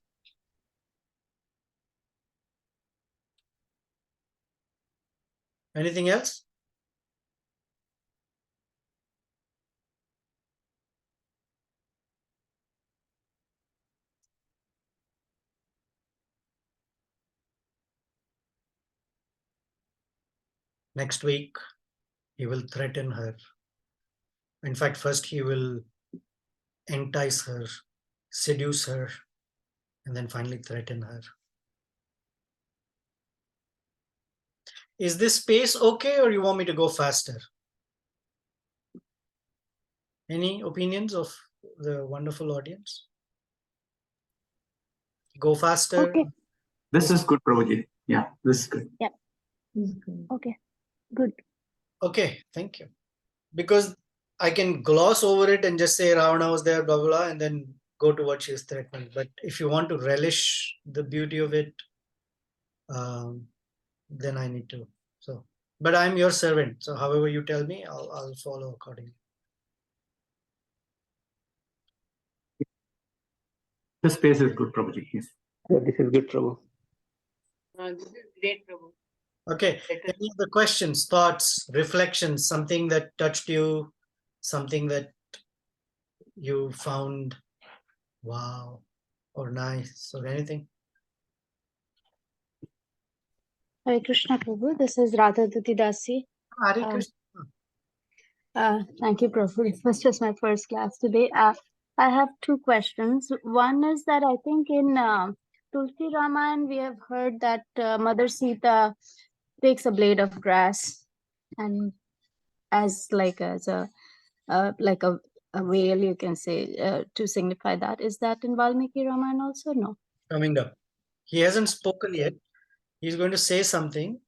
Anything else? Next week, he will threaten her. In fact, first he will entice her, seduce her, and then finally threaten her. Is this pace okay, or you want me to go faster? Any opinions of the wonderful audience? Go faster? Okay. This is good, Prabhuji. Yeah, this is good. Yeah. Okay. Good. Okay, thank you. Because I can gloss over it and just say Ravana was there, blah, blah, blah, and then go to what she is threatening. But if you want to relish the beauty of it, then I need to. So, but I'm your servant. So however you tell me, I'll follow accordingly. This space is good, Prabhuji. Yes. Yeah, this is good, Prabhu. This is great, Prabhu. Okay. Any other questions, thoughts, reflections, something that touched you, something that you found wow or nice or anything? Hare Krishna Prabhu. This is Radha Dati Dasi. Hare Krishna. Thank you, Prabhu. This was my first class today. I have two questions. One is that I think in Tulsi Ramayana we have heard that Mother Sita takes a blade of grass and as a veil, you can say, to signify that. Is that in Valmiki Ramayana also? No. Coming up. He hasn't spoken yet. He's going to say something.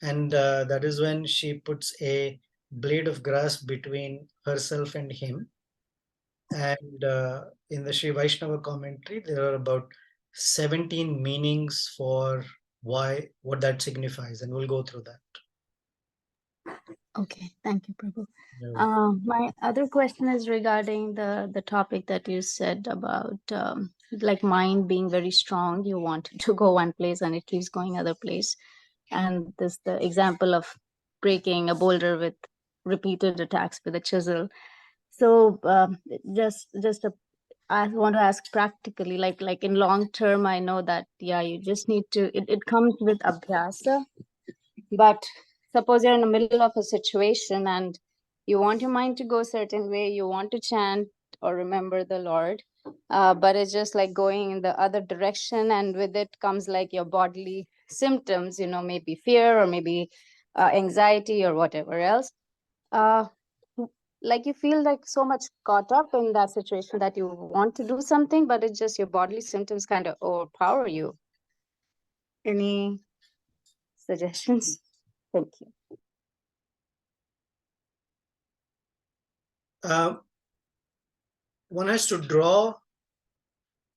And that is when she puts a blade of grass between herself and him. And in the Sri Vaishnava commentary, there are about 17 meanings for what that signifies, and we'll go through that. Okay, thank you, Prabhu. Yeah. My other question is regarding the topic that you said about like mind being very strong. You want it to go one place and it keeps going other place. And this the example of breaking a boulder with repeated attacks with a chisel. So I want to ask practically, like in long term, I know that you just need to. It comes with abhyasa, but suppose you're in the middle of a situation and you want your mind to go a certain way, you want to chant or remember the Lord, but it's just like going in the other direction, and with it comes like your bodily symptoms, maybe fear or maybe anxiety or whatever else. Like you feel like so much caught up in that situation that you want to do something, but it's just your bodily symptoms kind of overpower you. Any suggestions? Thank you. One has to draw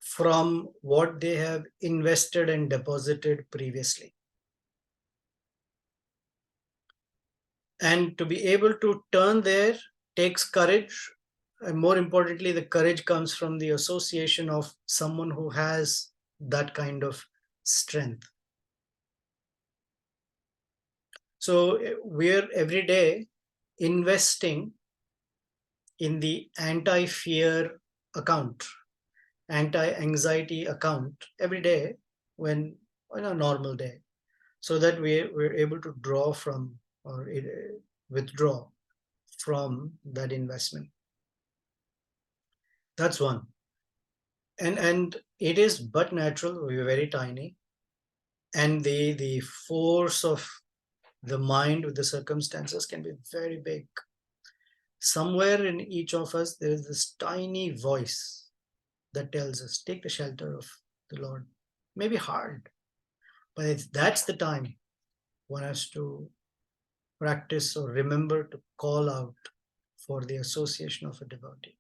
from what they have invested and deposited previously. And to be able to turn there takes courage. And more importantly, the courage comes from the association of someone who has that kind of strength. So we're every day investing in the anti-fear account, anti-anxiety account every day when on a normal day, so that we're able to draw from or withdraw from that investment. That's one. And it is but natural. We're very tiny, and the force of the mind with the circumstances can be very big. Somewhere in each of us, there is this tiny voice that tells us, take the shelter of the Lord. Maybe hard, but that's the time one has to practice or remember to call out for the association of a devotee.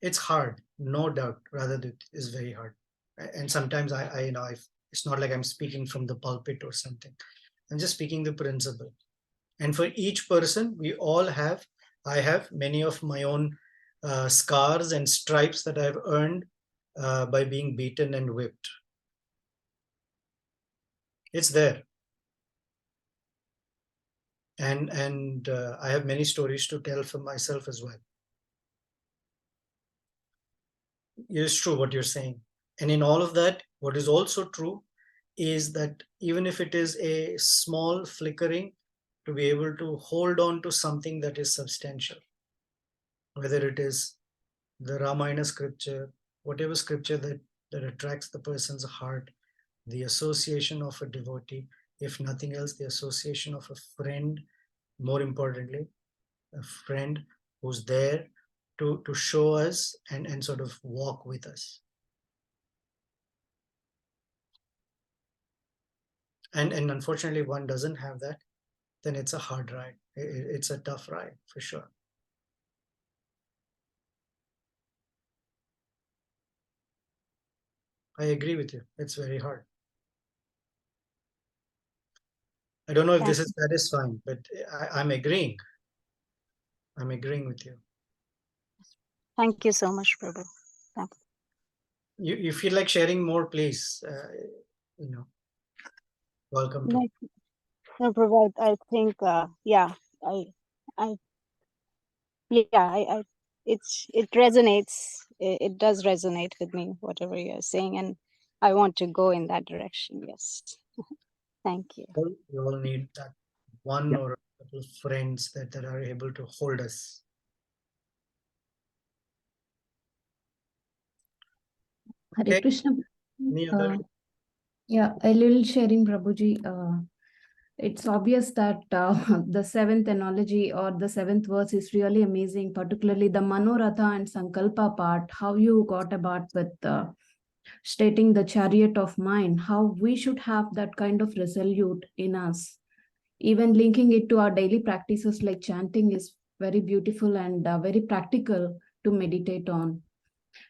It's hard, no doubt. Rather, it is very hard. And sometimes it's not like I'm speaking from the pulpit or something. I'm just speaking the principle. And for each person, I have many of my own scars and stripes that I've earned by being beaten and whipped. It's there. And I have many stories to tell for myself as well. It is true what you're saying. And in all of that, what is also true is that even if it is a small flickering, to be able to hold on to something that is substantial, whether it is the Ramayana scripture, whatever scripture that attracts the person's heart, the association of a devotee, if nothing else, the association of a friend, more importantly, a friend who's there to show us and sort of walk with us. And unfortunately, one doesn't have that, then it's a hard ride. It's a tough ride for sure. I agree with you. It's very hard. I don't know if this is satisfying, but I'm agreeing. I'm agreeing with you. Thank you so much, Prabhu. Thanks. You feel like sharing more, please. Welcome to. No, Prabhu, I think, it resonates. It does resonate with me, whatever you're saying, and I want to go in that direction. Yes. Thank you. We all need that one or a couple of friends that are able to hold us. Hare Okay. Krishna. Any other? Yeah, a little sharing, Prabhuji. It's obvious that the seventh analogy or the seventh verse is really amazing, particularly the Manoratha and Sankalpa part, how you got about with stating the chariot of mind, how we should have that kind of resolute in us. Even linking it to our daily practices like chanting is very beautiful and very practical to meditate on.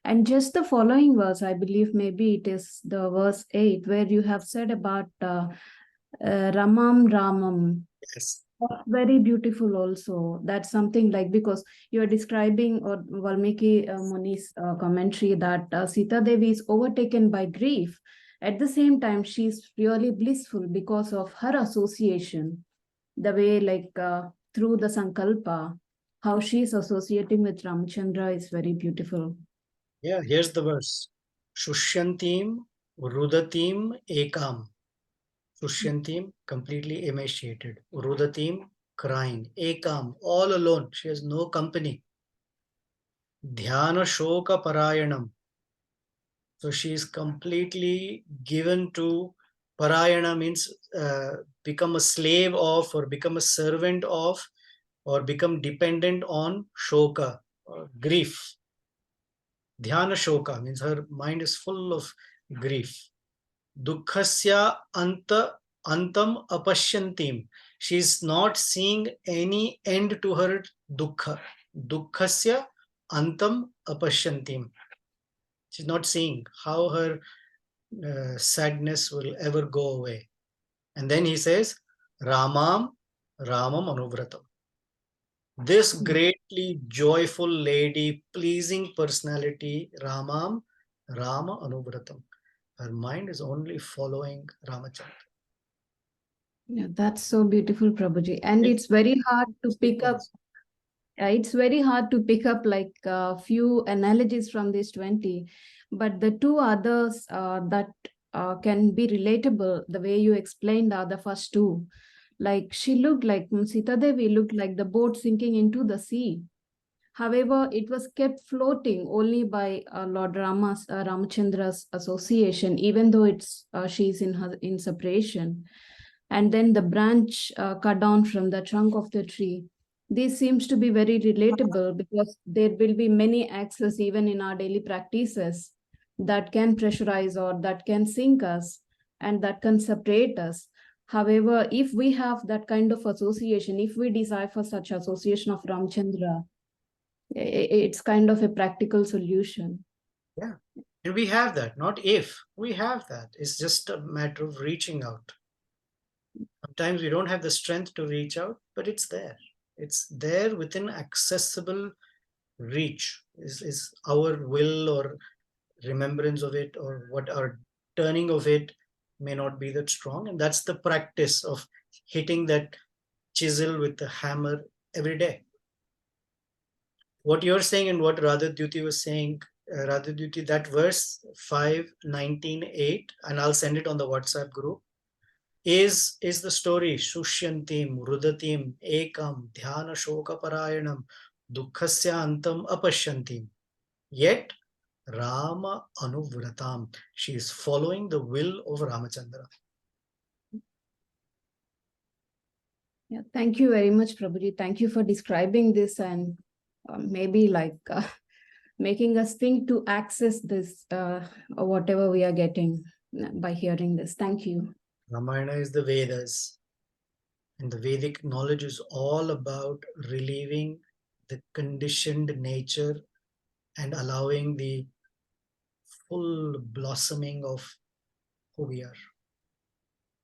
And just the following verse, I believe maybe it is the verse 8, where you have said about Ramam Ramam. Yes. That's very beautiful also. That's something like, because you are describing, or Valmiki Muni's commentary, that Sitadevi is overtaken by grief. At the same time, she's really blissful because of her association. The way, like, through the Sankalpa, how she's associating with Ramchandra is very beautiful. Yeah, here's the verse. Shushyantim Rudatim Ekam. Shushyantim, completely emaciated. Rudatim, crying. Ekam, all alone. She has no company. Dhyana Shoka Parayanam. So she is completely given to Parayana, means become a slave of, or become a servant of, or become dependent on Shoka, grief. Dhyana Shoka means her mind is full of grief. Dukkhasya antam apashyantim. She is not seeing any end to her dukkha. Dukkhasya antam apashyantim. She's not seeing how her sadness will ever go away. And then he says, Ramam Anuvratam. This greatly joyful lady, pleasing personality, Rama Anuvratam. Her mind is only following Ramachandra. Yeah, that's so beautiful, Prabhuji. And it's very hard to pick up. It's very hard to pick up like a few analogies from these 20, but the two others that can be relatable, the way you explained are the first two. Like she looked like, Sita Devi looked like the boat sinking into the sea. However, it was kept floating only by Lord Ramachandra's association, even though she's in separation. And then the branch cut down from the trunk of the tree. This seems to be very relatable because there will be many axes even in our daily practices that can pressurize or that can sink us and that can separate us. However, if we have that kind of association, if we desire for such association of Ramchandra, it's kind of a practical solution. Yeah. And we have that, not if. We have that. It's just a matter of reaching out. Sometimes we don't have the strength to reach out, but it's there. It's there within accessible reach. Is our will or remembrance of it, or what our turning of it may not be that strong. And that's the practice of hitting that chisel with the hammer every day. What you're saying and what Radhadyuti was saying, Radhadyuti, that verse 5:19:8, and I'll send it on the WhatsApp group, is the story. Shushyantim, Rudatim, Ekam, Dhyana Shoka Parayanam, Dukkhasya Antam Apashyantim. Yet, Rama Anuvratam. She is following the will of Ramachandra. Yeah, thank you very much, Prabhuji. Thank you for describing this and maybe like making us think to access this or whatever we are getting by hearing this. Thank you. Ramayana is the Vedas, and the Vedic knowledge is all about relieving the conditioned nature and allowing the full blossoming of who we are.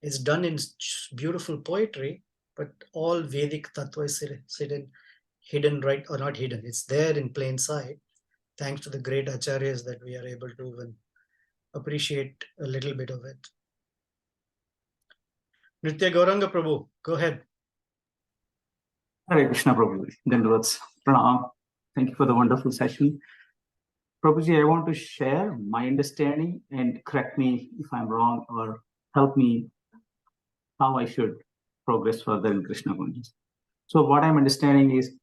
It's done in beautiful poetry, but all Vedic tattva is hidden, right, or not hidden. It's there in plain sight, thanks to the great acharyas that we are able to even appreciate a little bit of it. Nitya Gauranga Prabhu, go ahead. Hare Krishna, Prabhuji. Dandavats. Pranam. Thank you for the wonderful session. Prabhuji, I want to share my understanding and correct me if I'm wrong or help me how I should progress further in Krishna consciousness. So what I'm understanding is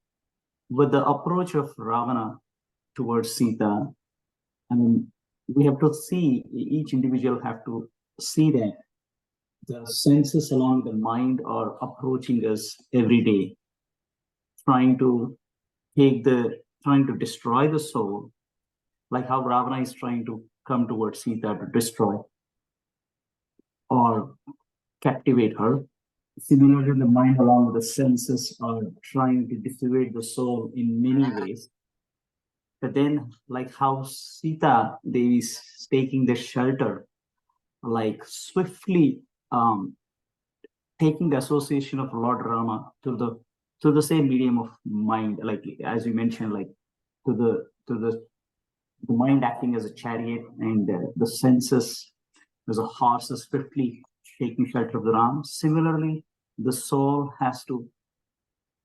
with the approach of Ravana towards Sita, I mean, we have to see, each individual have to see that the senses along the mind are approaching us every day, trying to destroy the soul, like how Ravana is trying to come towards Sita to destroy or captivate her. Similarly, the mind along with the senses are trying to dissuade the soul in many ways. But then, like how Sita Devi is taking the shelter, like swiftly taking the association of Lord Rama to the same medium of mind, like as you mentioned, like to the mind acting as a chariot, and the senses as a horse is swiftly taking shelter of the Ram. Similarly, the soul has to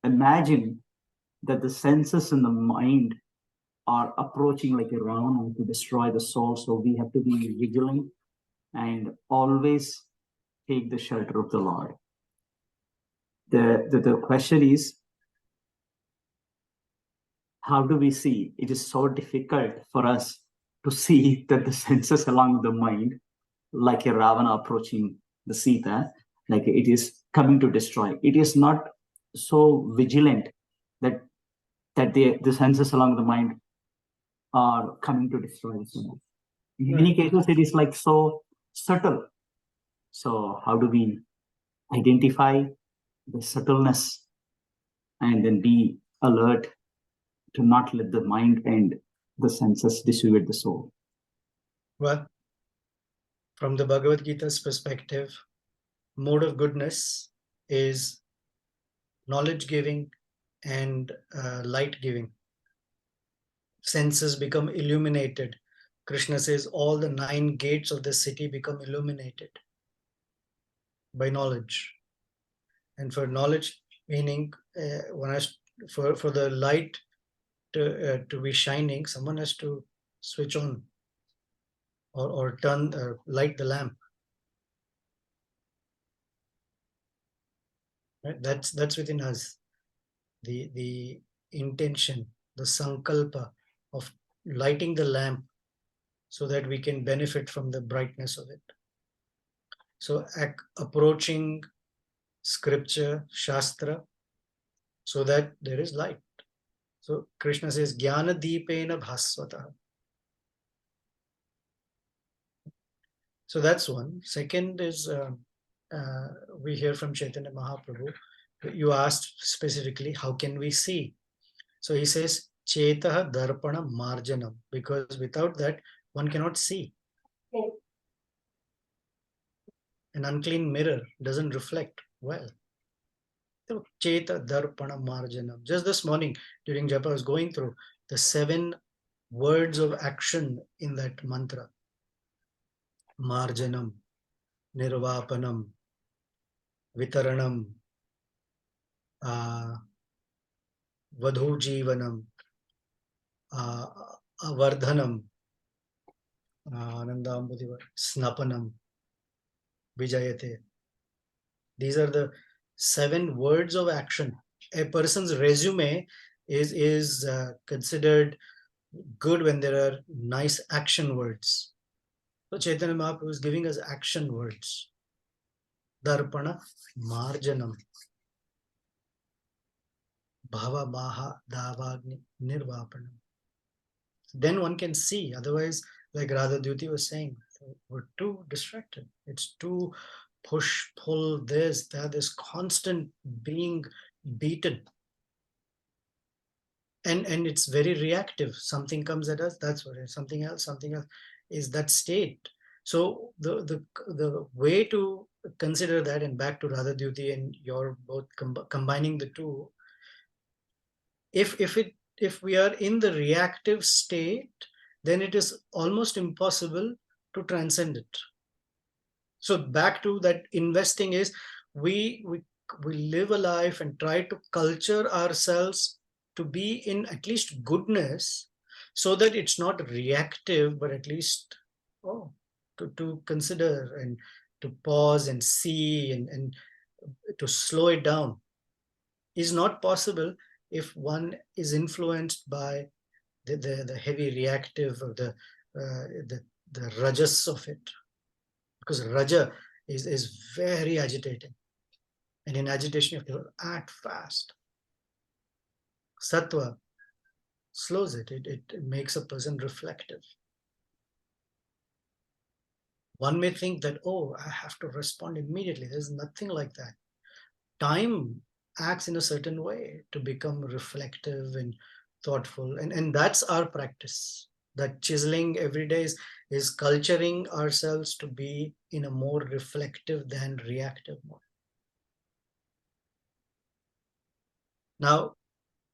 imagine that the senses and the mind are approaching like a Ravana to destroy the soul. So we have to be vigilant and always take the shelter of the Lord. The question is, how do we see? It is so difficult for us to see that the senses along with the mind, like a Ravana approaching the Sita, like it is coming to destroy. It is not so vigilant that the senses along the mind are coming to destroy the soul. In many cases, it is like so subtle. So how do we identify the subtleness and then be alert to not let the mind and the senses dissuade the soul? Well, from the Bhagavad Gita's perspective, mode of goodness is knowledge giving and light giving. Senses become illuminated. Krishna says all the 9 gates of the city become illuminated by knowledge. And for knowledge, meaning one has for the light to be shining, someone has to switch on or turn light the lamp. Right? That's within us. The intention, the sankalpa of lighting the lamp so that we can benefit from the brightness of it. So approaching scripture, shastra, so that there is light. So Krishna says, Jnana Deepena Bhasvata. So that's one. Second is, we hear from Chaitanya Mahaprabhu. You asked specifically, how can we see? So he says, Chetaha Darpana Marjanam, because without that, one cannot see. An unclean mirror doesn't reflect well. Cheta Darpana Marjanam. Just this morning during Japa, I was going through the 7 words of action in that mantra. Marjanam, Nirvapanam, Vitaranam, Vadhu Jivanam, Avardhanam, Anandambudiva, Snapanam, Vijayate. These are the 7 words of action. A person's resume is considered good when there are nice action words. So Chaitanya Mahaprabhu is giving us action words. Darpana Marjanam. Bhava Maha Davagni Nirvapanam. Then one can see. Otherwise, like Radha Dyuti was saying, we're too distracted. It's too push, pull, this, this constant being beaten. And it's very reactive. Something comes at us, that's what it is. Something else is that state. So the way to consider that, and back to Radha Dyuti and you're both combining the two, if we are in the reactive state, then it is almost impossible to transcend it. So back to that, investing is we live a life and try to culture ourselves to be in at least goodness, so that it's not reactive, but at least to consider and to pause and see and to slow it down is not possible if one is influenced by the heavy reactive or the rajas of it. Because raja is very agitating. And in agitation, you have to act fast. Sattva slows it. It makes a person reflective. One may think that, oh, I have to respond immediately. There's nothing like that. Time acts in a certain way to become reflective and thoughtful. And that's our practice. That chiseling every day is culturing ourselves to be in a more reflective than reactive mode. Now,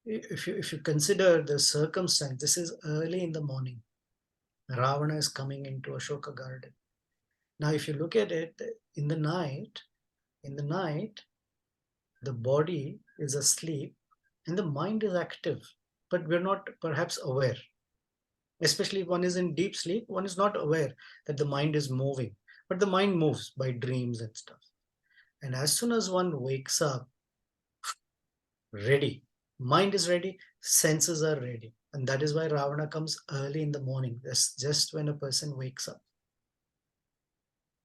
if you consider the circumstance, this is early in the morning. Ravana is coming into Ashoka garden. Now, if you look at it in the night, the body is asleep and the mind is active, but we're not perhaps aware. Especially if one is in deep sleep, one is not aware that the mind is moving, but the mind moves by dreams and stuff. And as soon as one wakes up, ready, mind is ready, senses are ready. And that is why Ravana comes early in the morning. That's just when a person wakes up.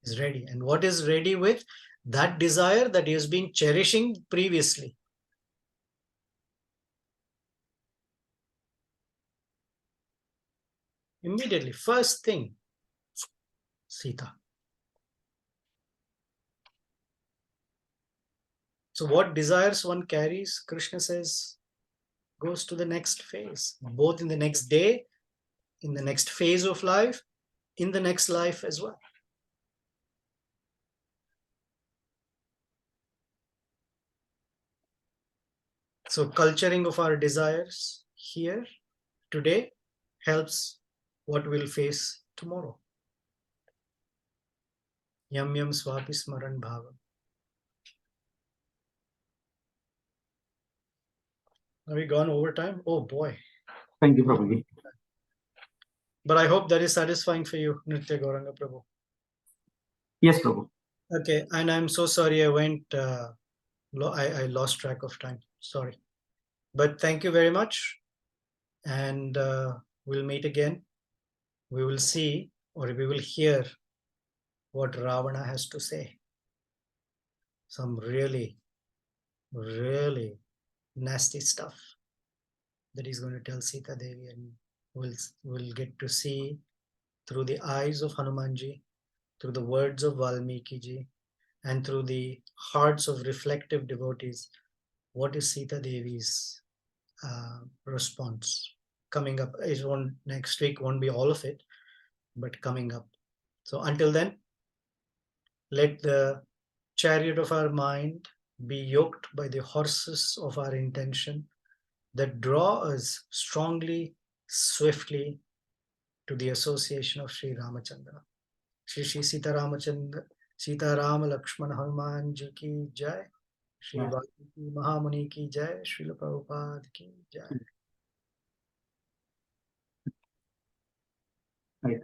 Is ready. And what is ready with? That desire that he has been cherishing previously. Immediately, first thing, Sita. So what desires one carries, Krishna says, goes to the next phase, both in the next day, in the next phase of life, in the next life as well. So culturing of our desires here, today, helps what we'll face tomorrow. Yam yam swapi smaran bhavam. Have we gone over time? Oh boy. Thank you, Prabhuji. But I hope that is satisfying for you, Nritya Gauranga Prabhu. Yes, Prabhu. Okay, and I'm so sorry I went, I lost track of time. Sorry. But thank you very much. And we'll meet again. We will see, or we will hear what Ravana has to say. Some really, really nasty stuff that he's going to tell Sita Devi, and we'll get to see through the eyes of Hanumanji, through the words of Valmiki ji, and through the hearts of reflective devotees, what is Sita Devi's response. Coming up is next week, won't be all of it, but coming up. So until then, let the chariot of our mind be yoked by the horses of our intention that draw us strongly, swiftly to the association of Sri Ramachandra. Shri Sita Ramachandra, Sita Rama Lakshmana Hanuman Ji ki Jai. Shri Valmiki Mahamuni ki Jai. Srila Prabhupada ki Jai. Right.